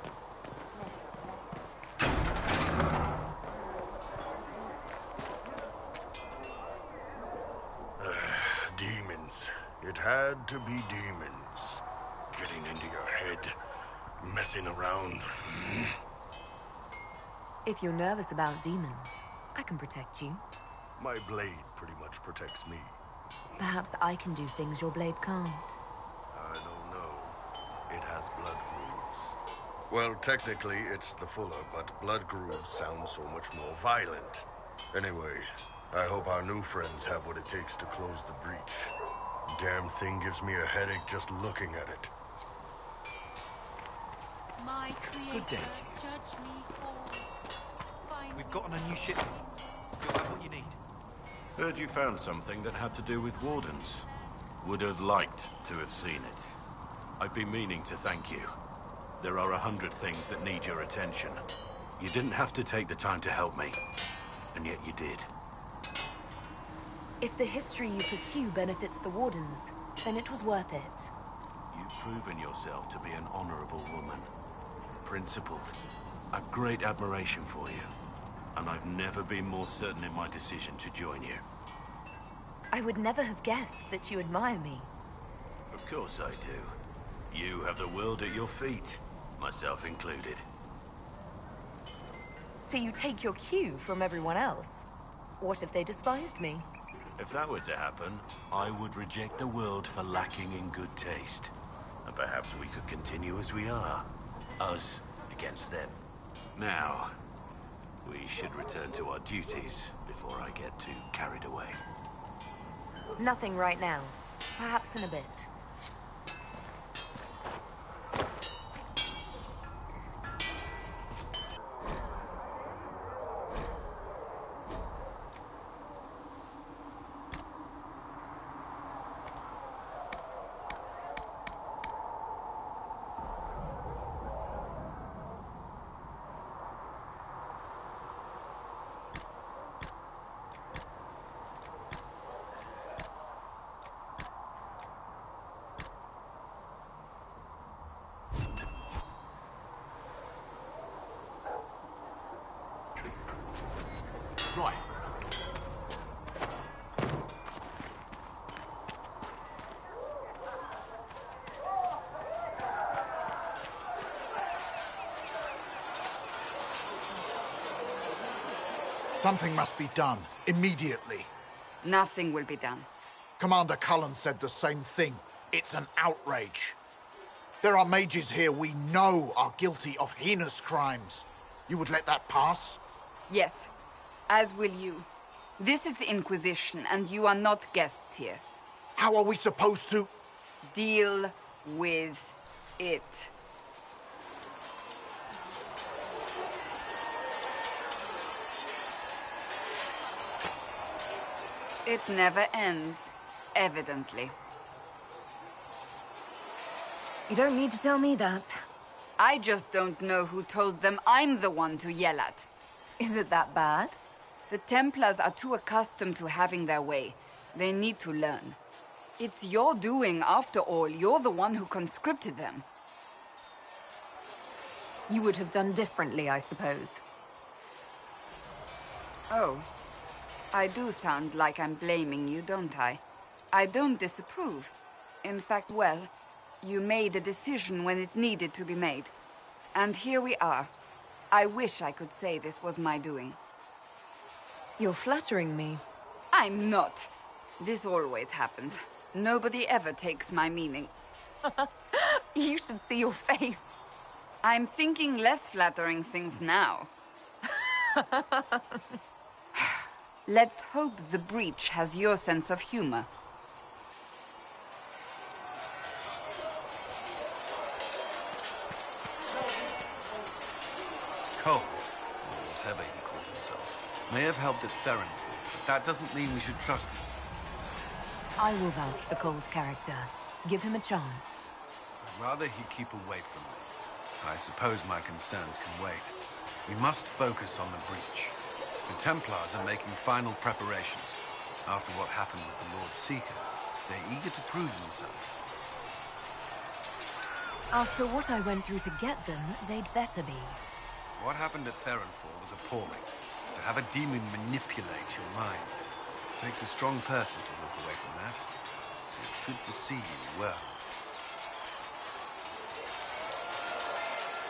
[SPEAKER 21] Demons. It had to be demons. Getting into your head. Messing around.
[SPEAKER 3] If you're nervous about demons, I can protect you.
[SPEAKER 21] My blade pretty much protects me.
[SPEAKER 3] Perhaps I can do things your blade can't.
[SPEAKER 21] I don't know. It has blood grooves. Well, technically, it's the Fuller, but blood grooves sound so much more violent. Anyway, I hope our new friends have what it takes to close the breach. Damn thing gives me a headache just looking at it.
[SPEAKER 9] My creator,
[SPEAKER 22] Good day to you.
[SPEAKER 9] judge me whole. Find
[SPEAKER 22] We've gotten a new ship. You'll have what you need.
[SPEAKER 20] Heard you found something that had to do with wardens. Would have liked to have seen it. I've been meaning to thank you. There are 100 things that need your attention. You didn't have to take the time to help me, and yet you did.
[SPEAKER 3] If the history you pursue benefits the Wardens, then it was worth it.
[SPEAKER 20] You've proven yourself to be an honorable woman. Principled. I've great admiration for you, and I've never been more certain in my decision to join you.
[SPEAKER 3] I would never have guessed that you admire me.
[SPEAKER 20] Of course I do. You have the world at your feet, myself included.
[SPEAKER 3] So you take your cue from everyone else? What if they despised me?
[SPEAKER 20] If that were to happen, I would reject the world for lacking in good taste. And perhaps we could continue as we are. Us against them. Now, we should return to our duties before I get too carried away.
[SPEAKER 3] Nothing right now. Perhaps in a bit.
[SPEAKER 22] Right.
[SPEAKER 23] Something must be done, immediately.
[SPEAKER 24] Nothing will be done.
[SPEAKER 23] Commander Cullen said the same thing. It's an outrage. There are mages here we know are guilty of heinous crimes. You would let that pass?
[SPEAKER 24] Yes, as will you. This is the Inquisition, and you are not guests here.
[SPEAKER 23] How are we supposed to...
[SPEAKER 24] Deal with it. It never ends, evidently.
[SPEAKER 3] You don't need to tell me that.
[SPEAKER 24] I just don't know who told them I'm the one to yell at.
[SPEAKER 3] Is it that bad?
[SPEAKER 24] The Templars are too accustomed to having their way. They need to learn. It's your doing, after all. You're the one who conscripted them.
[SPEAKER 3] You would have done differently, I suppose.
[SPEAKER 24] Oh. I do sound like I'm blaming you, don't I? I don't disapprove. In fact, well, you made a decision when it needed to be made. And here we are. I wish I could say this was my doing.
[SPEAKER 3] You're flattering me.
[SPEAKER 24] I'm not. This always happens. Nobody ever takes my meaning.
[SPEAKER 3] You should see your face.
[SPEAKER 24] I'm thinking less flattering things now. Let's hope the breach has your sense of humor.
[SPEAKER 16] Cole, or whatever he calls himself, may have helped at Therenfall, but that doesn't mean we should trust him.
[SPEAKER 3] I will vouch for Cole's character. Give him a chance.
[SPEAKER 16] I'd rather he keep away from me. I suppose my concerns can wait. We must focus on the breach. The Templars are making final preparations. After what happened with the Lord Seeker, they're eager to prove themselves.
[SPEAKER 3] After what I went through to get them, they'd better be.
[SPEAKER 16] What happened at Theronfall was appalling. To have a demon manipulate your mind. It takes a strong person to walk away from that. It's good to see you well.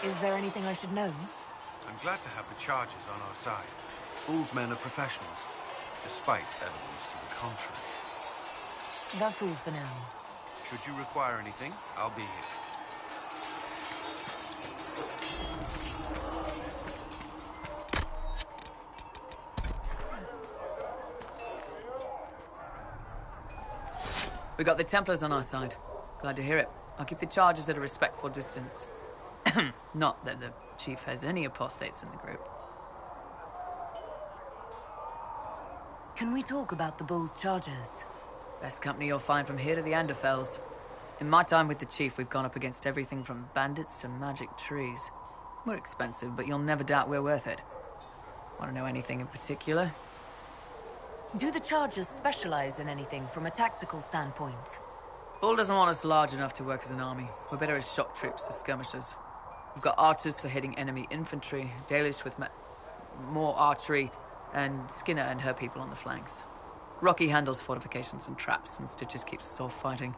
[SPEAKER 3] Is there anything I should know?
[SPEAKER 16] I'm glad to have the Chargers on our side. Fool's men are professionals, despite evidence to the contrary.
[SPEAKER 3] That's all for now.
[SPEAKER 16] Should you require anything, I'll be here.
[SPEAKER 5] We got the Templars on our side. Glad to hear it. I'll keep the Chargers at a respectful distance. Not that the Chief has any apostates in the group.
[SPEAKER 3] Can we talk about the Bull's Chargers?
[SPEAKER 5] Best company you'll find from here to the Anderfells. In my time with the Chief, we've gone up against everything from bandits to magic trees. We're expensive, but you'll never doubt we're worth it. Want to know anything in particular?
[SPEAKER 3] Do the Chargers specialize in anything from a tactical standpoint?
[SPEAKER 5] Bull doesn't want us large enough to work as an army. We're better as shock troops, as skirmishers. We've got archers for hitting enemy infantry, Dalish with more archery, and Skinner and her people on the flanks. Rocky handles fortifications and traps, and Stitches keeps us all fighting.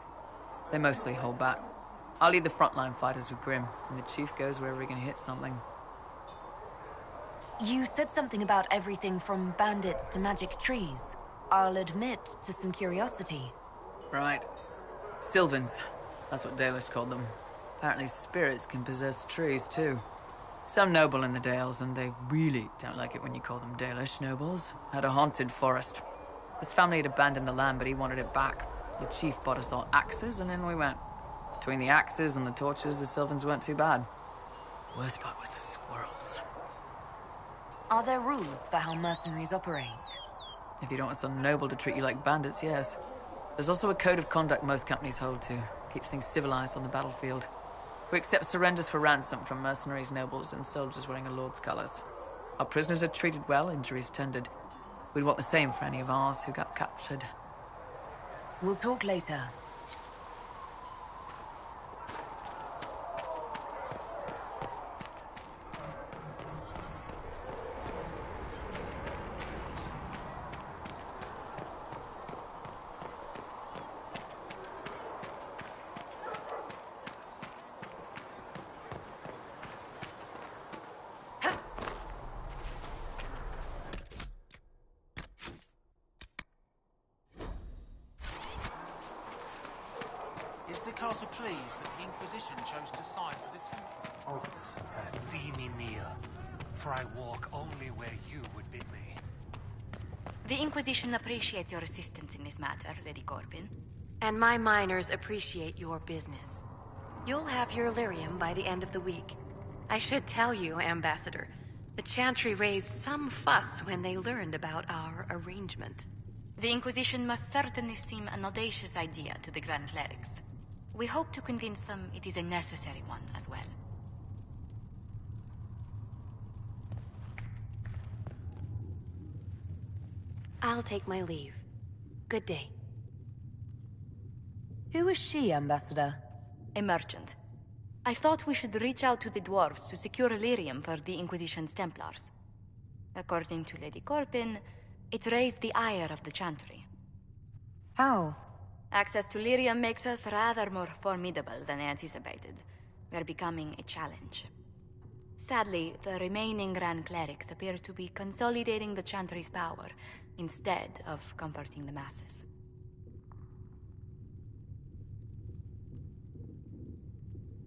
[SPEAKER 5] They mostly hold back. I'll lead the frontline fighters with Grim, and the Chief goes wherever he can hit something.
[SPEAKER 3] You said something about everything from bandits to magic trees. I'll admit to some curiosity.
[SPEAKER 5] Right. Sylvans. That's what Dalish called them. Apparently spirits can possess trees, too. Some noble in the Dales, and they really don't like it when you call them Dalish nobles, had a haunted forest. His family had abandoned the land, but he wanted it back. The Chief bought us all axes, and in we went. Between the axes and the torches, the Sylvans weren't too bad. Worst part was the squirrels.
[SPEAKER 3] Are there rules for how mercenaries operate?
[SPEAKER 5] If you don't want some noble to treat you like bandits, yes. There's also a code of conduct most companies hold to. Keeps things civilized on the battlefield. We accept surrenders for ransom from mercenaries, nobles, and soldiers wearing a lord's colors. Our prisoners are treated well, injuries tended. We'd want the same for any of ours who got captured.
[SPEAKER 3] We'll talk later.
[SPEAKER 7] Is the castle pleased that the Inquisition chose to side with the Templars?
[SPEAKER 13] See me near, for I walk only where you would bid me.
[SPEAKER 10] The Inquisition appreciates your assistance in this matter, Lady Corbin. And my miners appreciate your business. You'll have your Illyrium by the end of the week. I should tell you, Ambassador, the Chantry raised some fuss when they learned about our arrangement. The Inquisition must certainly seem an audacious idea to the Grand Clerics. We hope to convince them it is a necessary one as well. I'll take my leave. Good day.
[SPEAKER 3] Who is she, Ambassador?
[SPEAKER 10] A merchant. I thought we should reach out to the dwarves to secure Illyrium for the Inquisition's Templars. According to Lady Corbin, it raised the ire of the Chantry.
[SPEAKER 3] How?
[SPEAKER 10] Access to Illyrium makes us rather more formidable than I anticipated. We're becoming a challenge. Sadly, the remaining Grand Clerics appear to be consolidating the Chantry's power, instead of comforting the masses.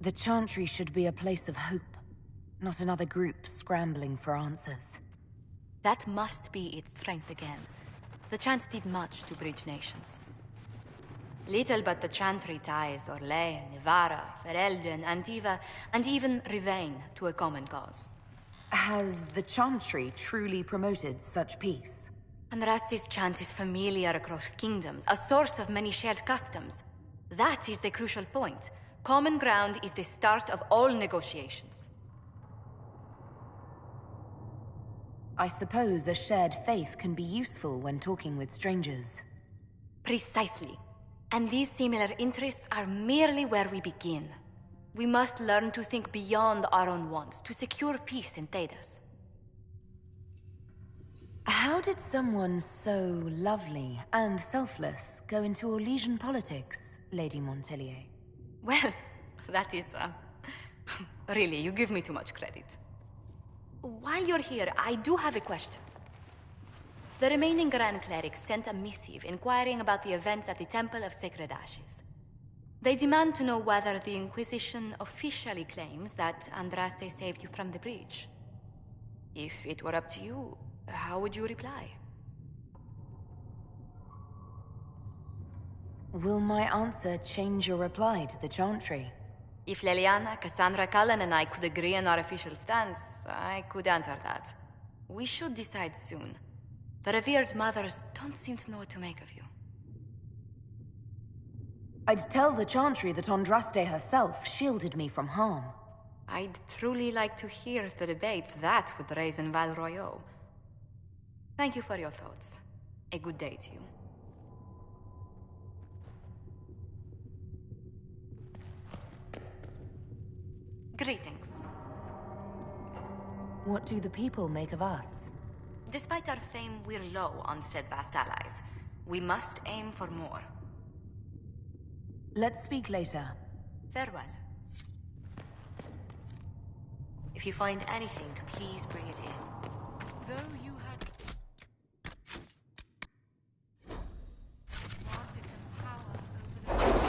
[SPEAKER 3] The Chantry should be a place of hope, not another group scrambling for answers.
[SPEAKER 10] That must be its strength again. The Chants did much to bridge nations. Little but the Chantry ties Orlais, Nevarra, Ferelden, Antiva, and even Rivain to a common cause.
[SPEAKER 3] Has the Chantry truly promoted such peace?
[SPEAKER 10] Andrasti's chant is familiar across kingdoms, a source of many shared customs. That is the crucial point. Common ground is the start of all negotiations.
[SPEAKER 3] I suppose a shared faith can be useful when talking with strangers.
[SPEAKER 10] Precisely. And these similar interests are merely where we begin.
[SPEAKER 6] We must learn to think beyond our own wants, to secure peace in Thedas.
[SPEAKER 3] How did someone so lovely and selfless go into Orlesian politics, Lady Montelier?
[SPEAKER 6] Well, that is, really, you give me too much credit. While you're here, I do have a question. The remaining Grand Clerics sent a missive inquiring about the events at the Temple of Sacred Ashes. They demand to know whether the Inquisition officially claims that Andraste saved you from the breach. If it were up to you, how would you reply?
[SPEAKER 3] Will my answer change your reply to the Chantry?
[SPEAKER 6] If Leliana, Cassandra Cullen, and I could agree on our official stance, I could answer that. We should decide soon. The revered mothers don't seem to know what to make of you.
[SPEAKER 3] I'd tell the Chantry that Andraste herself shielded me from harm.
[SPEAKER 6] I'd truly like to hear the debates that would raise in Val Royeaux. Thank you for your thoughts. A good day to you. Greetings.
[SPEAKER 3] What do the people make of us?
[SPEAKER 6] Despite our fame, we're low on steadfast allies. We must aim for more.
[SPEAKER 3] Let's speak later.
[SPEAKER 6] Farewell. If you find anything, please bring it in.
[SPEAKER 9] Though you had granted them power over the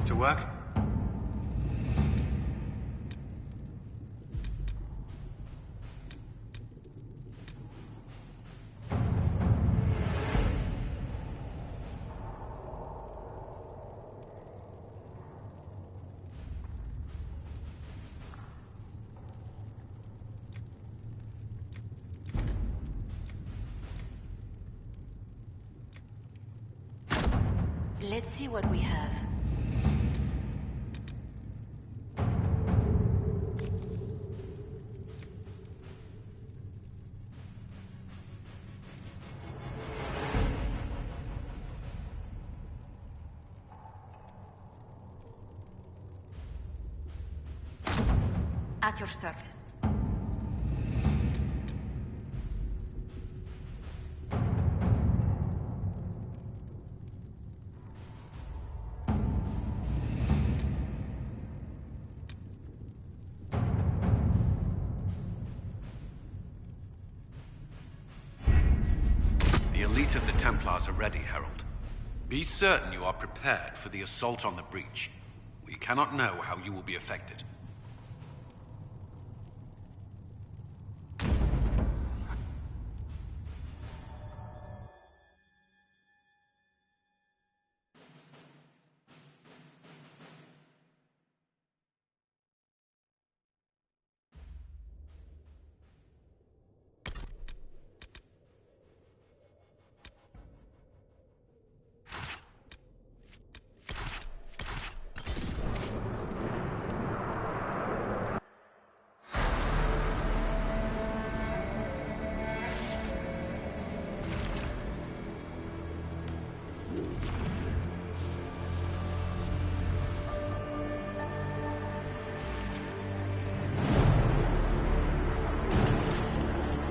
[SPEAKER 16] To work?
[SPEAKER 6] Let's see what we have. At your service.
[SPEAKER 16] The elite of the Templars are ready, Herald. Be certain you are prepared for the assault on the breach. We cannot know how you will be affected.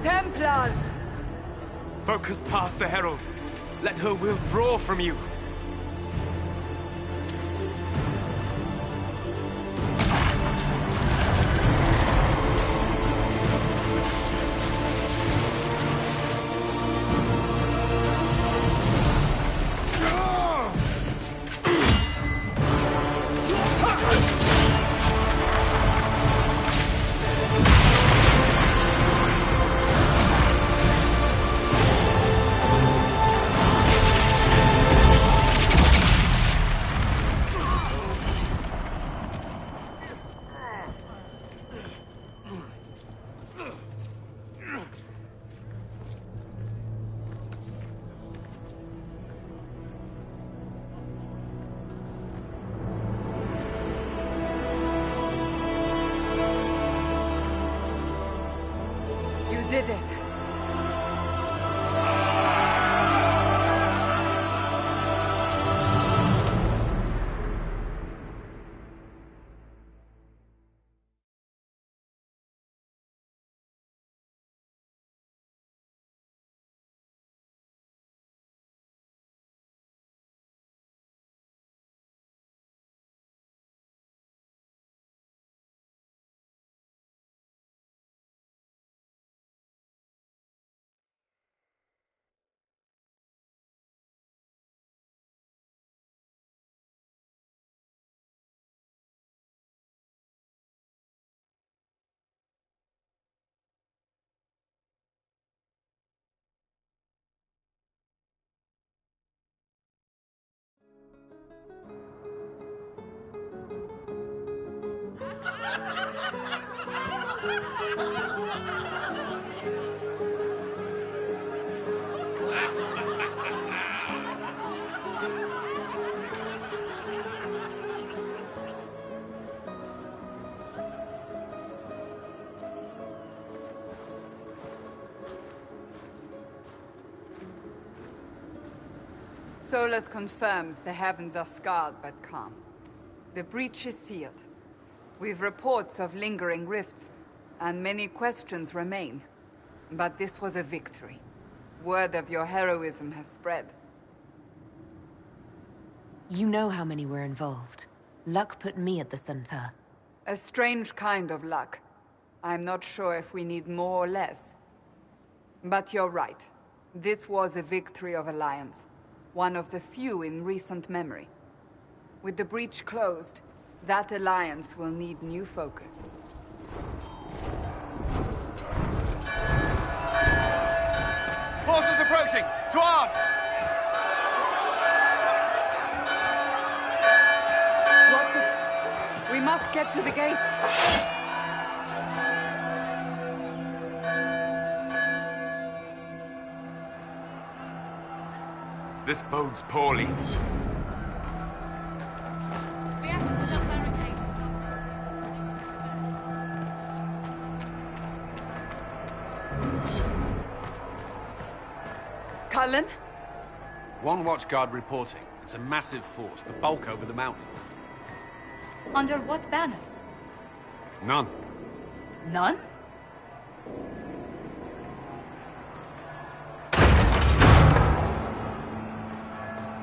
[SPEAKER 3] Templars!
[SPEAKER 15] Focus past the Herald. Let her will draw from you.
[SPEAKER 24] Solus confirms the heavens are scarred but calm. The breach is sealed. We've reports of lingering rifts, and many questions remain. But this was a victory. Word of your heroism has spread.
[SPEAKER 6] You know how many were involved. Luck put me at the center.
[SPEAKER 24] A strange kind of luck. I'm not sure if we need more or less. But you're right. This was a victory of Alliance. One of the few in recent memory. With the breach closed, that alliance will need new focus.
[SPEAKER 2] Forces approaching! To arms!
[SPEAKER 24] What the... We must get to the gates!
[SPEAKER 2] This bodes poorly.
[SPEAKER 9] We have to put up barricades.
[SPEAKER 24] Cullen?
[SPEAKER 16] One watchguard reporting. It's a massive force, the bulk over the mountain.
[SPEAKER 24] Under what banner?
[SPEAKER 16] None.
[SPEAKER 24] None?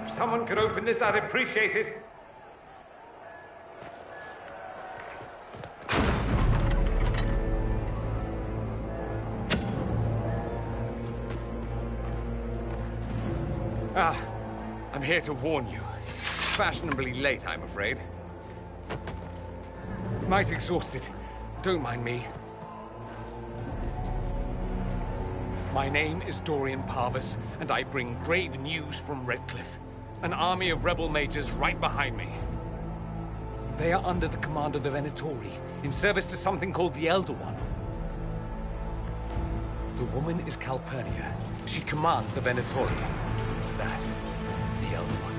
[SPEAKER 4] If someone could open this, I'd appreciate it.
[SPEAKER 2] I'm here to warn you. Fashionably late, I'm afraid. Might exhausted. Don't mind me. My name is Dorian Parvis, and I bring grave news from Redcliffe. An army of rebel mages right behind me. They are under the command of the Venatori, in service to something called the Elder One. The woman is Calpurnia. She commands the Venatori. That, the Elder One.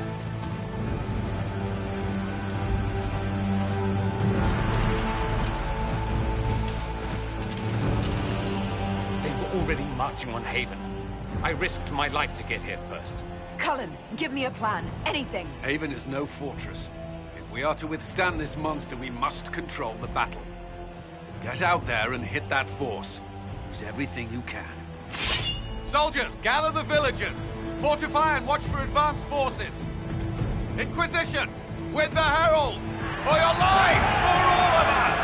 [SPEAKER 2] Already marching on Haven. I risked my life to get here first.
[SPEAKER 3] Cullen, give me a plan. Anything.
[SPEAKER 16] Haven is no fortress. If we are to withstand this monster, we must control the battle. Get out there and hit that force. Use everything you can.
[SPEAKER 2] Soldiers, gather the villagers! Fortify and watch for advanced forces! Inquisition! With the Herald! For your life! For all of us!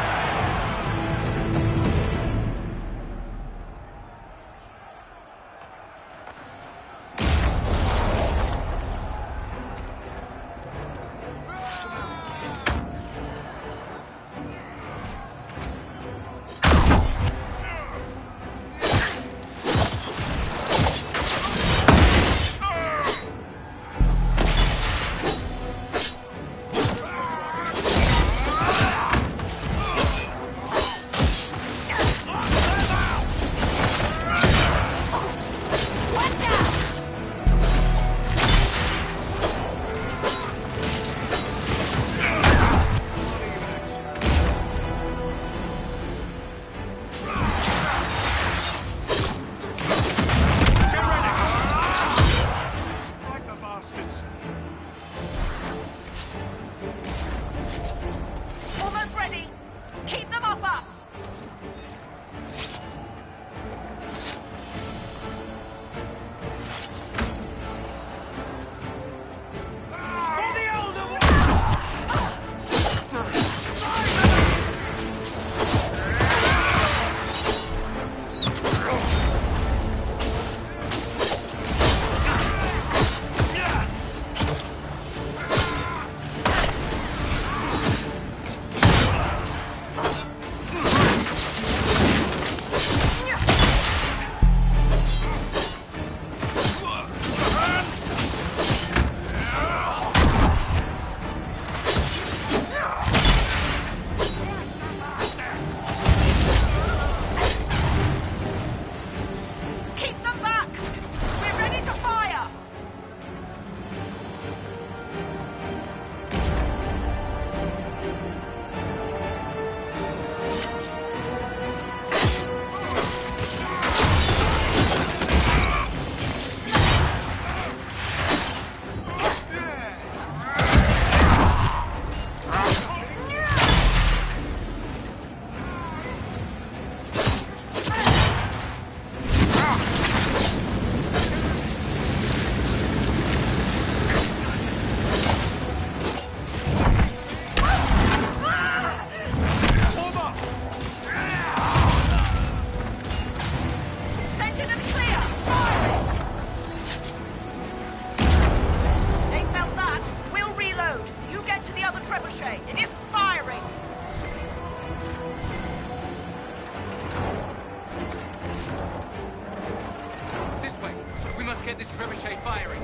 [SPEAKER 2] get this trebuchet firing.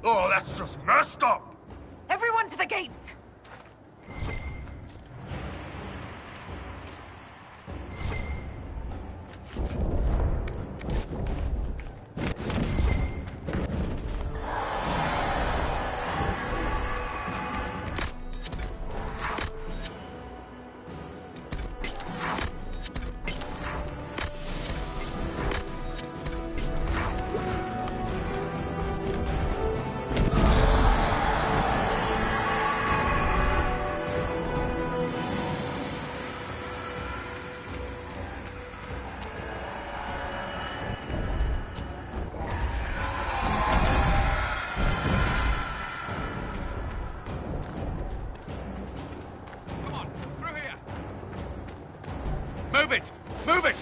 [SPEAKER 21] Oh, that's just messed up!
[SPEAKER 3] Everyone to the gates!
[SPEAKER 2] Move it! Move it!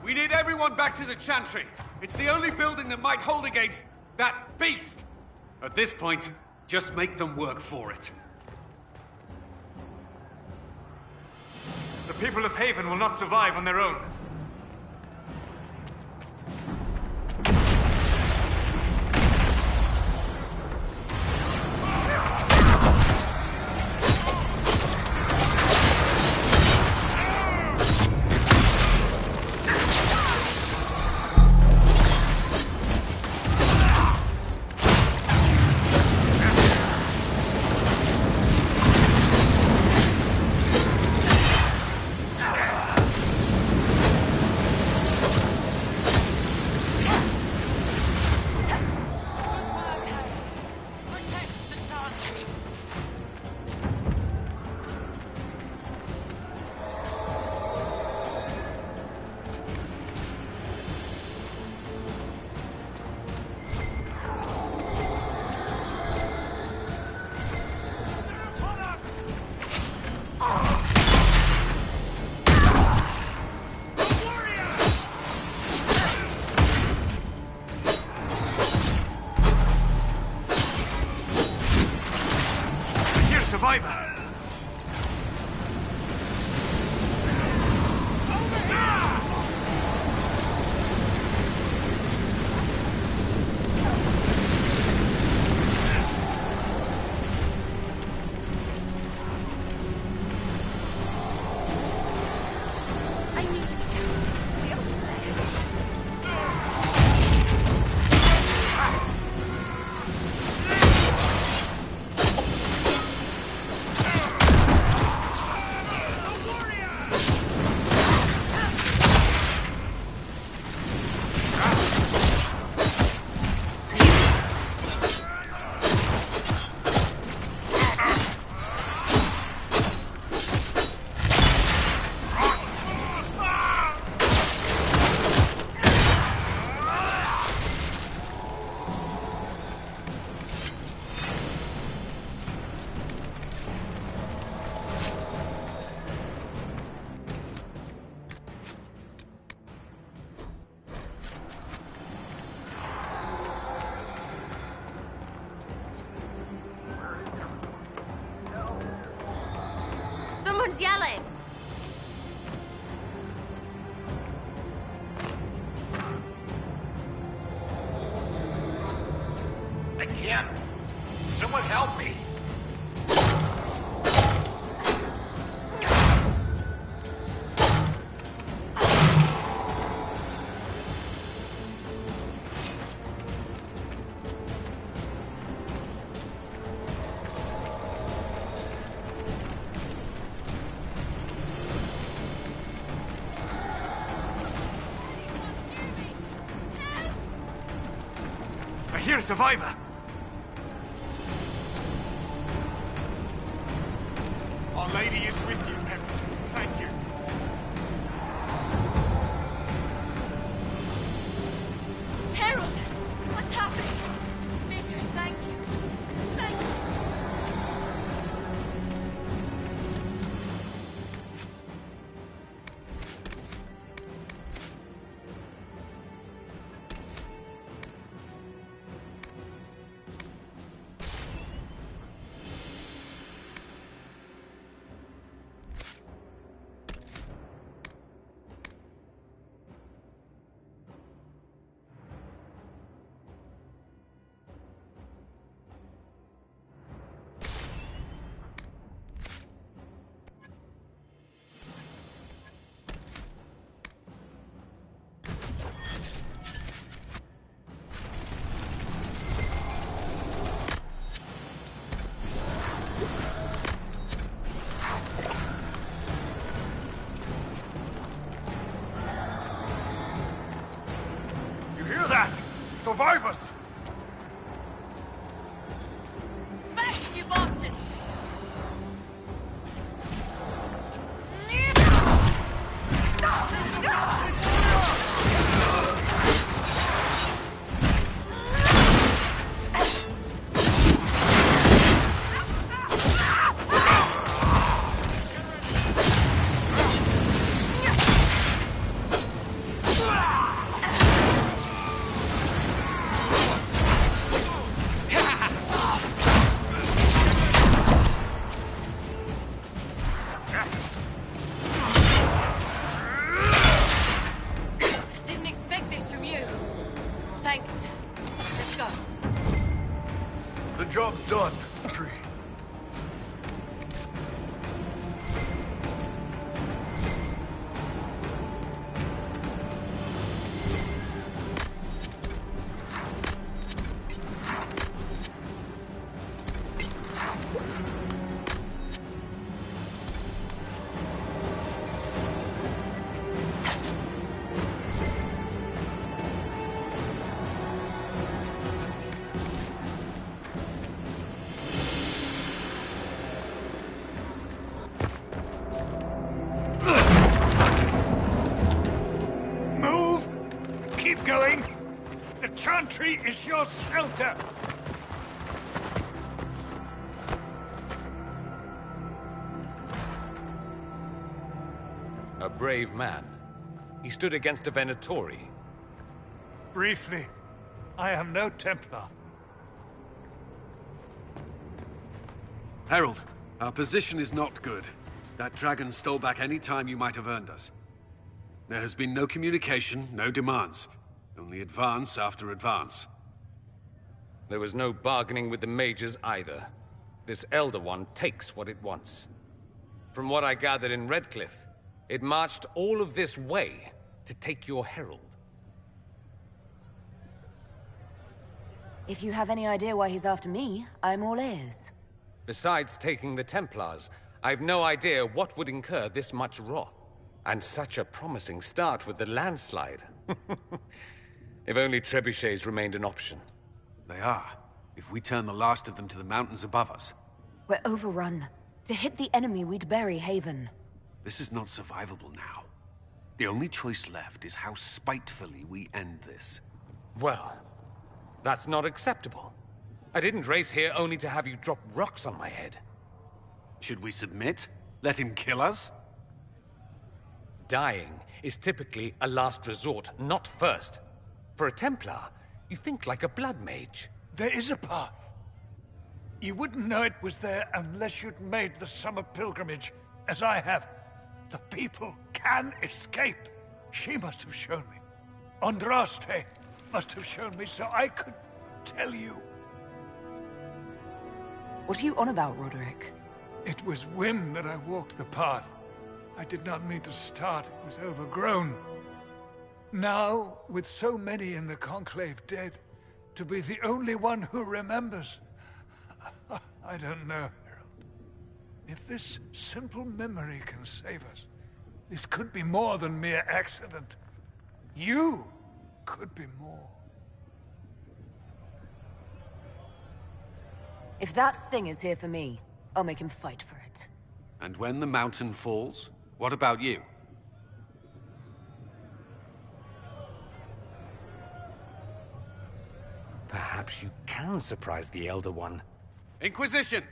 [SPEAKER 2] We need everyone back to the Chantry. It's the only building that might hold against that beast. At this point, just make them work for it.
[SPEAKER 15] The people of Haven will not survive on their own.
[SPEAKER 6] Someone's yelling!
[SPEAKER 20] I can't. Someone help me.
[SPEAKER 21] I hear a survivor.
[SPEAKER 20] Our Lady is with you, Herald. Thank you.
[SPEAKER 6] Harold! What's happening? Maker, thank you. Thank you.
[SPEAKER 21] Survivors!
[SPEAKER 6] Back, you bastards!
[SPEAKER 21] Job's done. Tree.
[SPEAKER 4] Chantry is your shelter!
[SPEAKER 2] A brave man. He stood against a Venatori.
[SPEAKER 4] Briefly, I am no Templar.
[SPEAKER 16] Herald, our position is not good. That dragon stole back any time you might have earned us. There has been no communication, no demands. Only advance after advance.
[SPEAKER 2] There was no bargaining with the mages either. This Elder One takes what it wants. From what I gathered in Redcliffe, it marched all of this way to take your herald.
[SPEAKER 6] If you have any idea why he's after me, I'm all ears.
[SPEAKER 2] Besides taking the Templars, I've no idea what would incur this much wrath. And such a promising start with the landslide. If only trebuchets remained an option.
[SPEAKER 16] They are. If we turn the last of them to the mountains above us.
[SPEAKER 6] We're overrun. To hit the enemy, we'd bury Haven.
[SPEAKER 16] This is not survivable now. The only choice left is how spitefully we end this.
[SPEAKER 2] Well, that's not acceptable. I didn't race here only to have you drop rocks on my head.
[SPEAKER 16] Should we submit? Let him kill us?
[SPEAKER 2] Dying is typically a last resort, not first. For a Templar, you think like a blood mage.
[SPEAKER 4] There is a path. You wouldn't know it was there unless you'd made the summer pilgrimage, as I have. The people can escape. She must have shown me. Andraste must have shown me so I could tell you.
[SPEAKER 6] What are you on about, Roderick?
[SPEAKER 4] It was whim that I walked the path. I did not mean to start. It was overgrown. Now, with so many in the Conclave dead, to be the only one who remembers... I don't know, Herald. If this simple memory can save us, this could be more than mere accident. You could be more.
[SPEAKER 6] If that thing is here for me, I'll make him fight for it.
[SPEAKER 16] And when the mountain falls, what about you?
[SPEAKER 2] Perhaps you can surprise the Elder One.
[SPEAKER 16] Inquisition!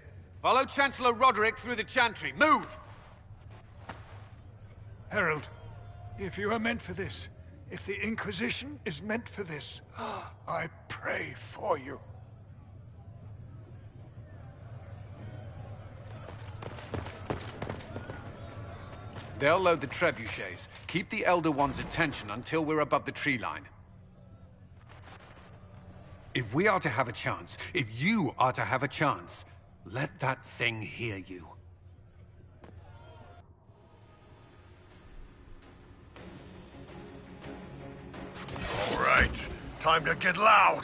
[SPEAKER 16] Follow Chancellor Roderick through the Chantry. Move!
[SPEAKER 4] Herald, if you are meant for this, if the Inquisition is meant for this, I pray for you.
[SPEAKER 16] They'll load the trebuchets. Keep the Elder One's attention until we're above the tree line. If we are to have a chance, if you are to have a chance, let that thing hear you.
[SPEAKER 21] All right, time to get loud.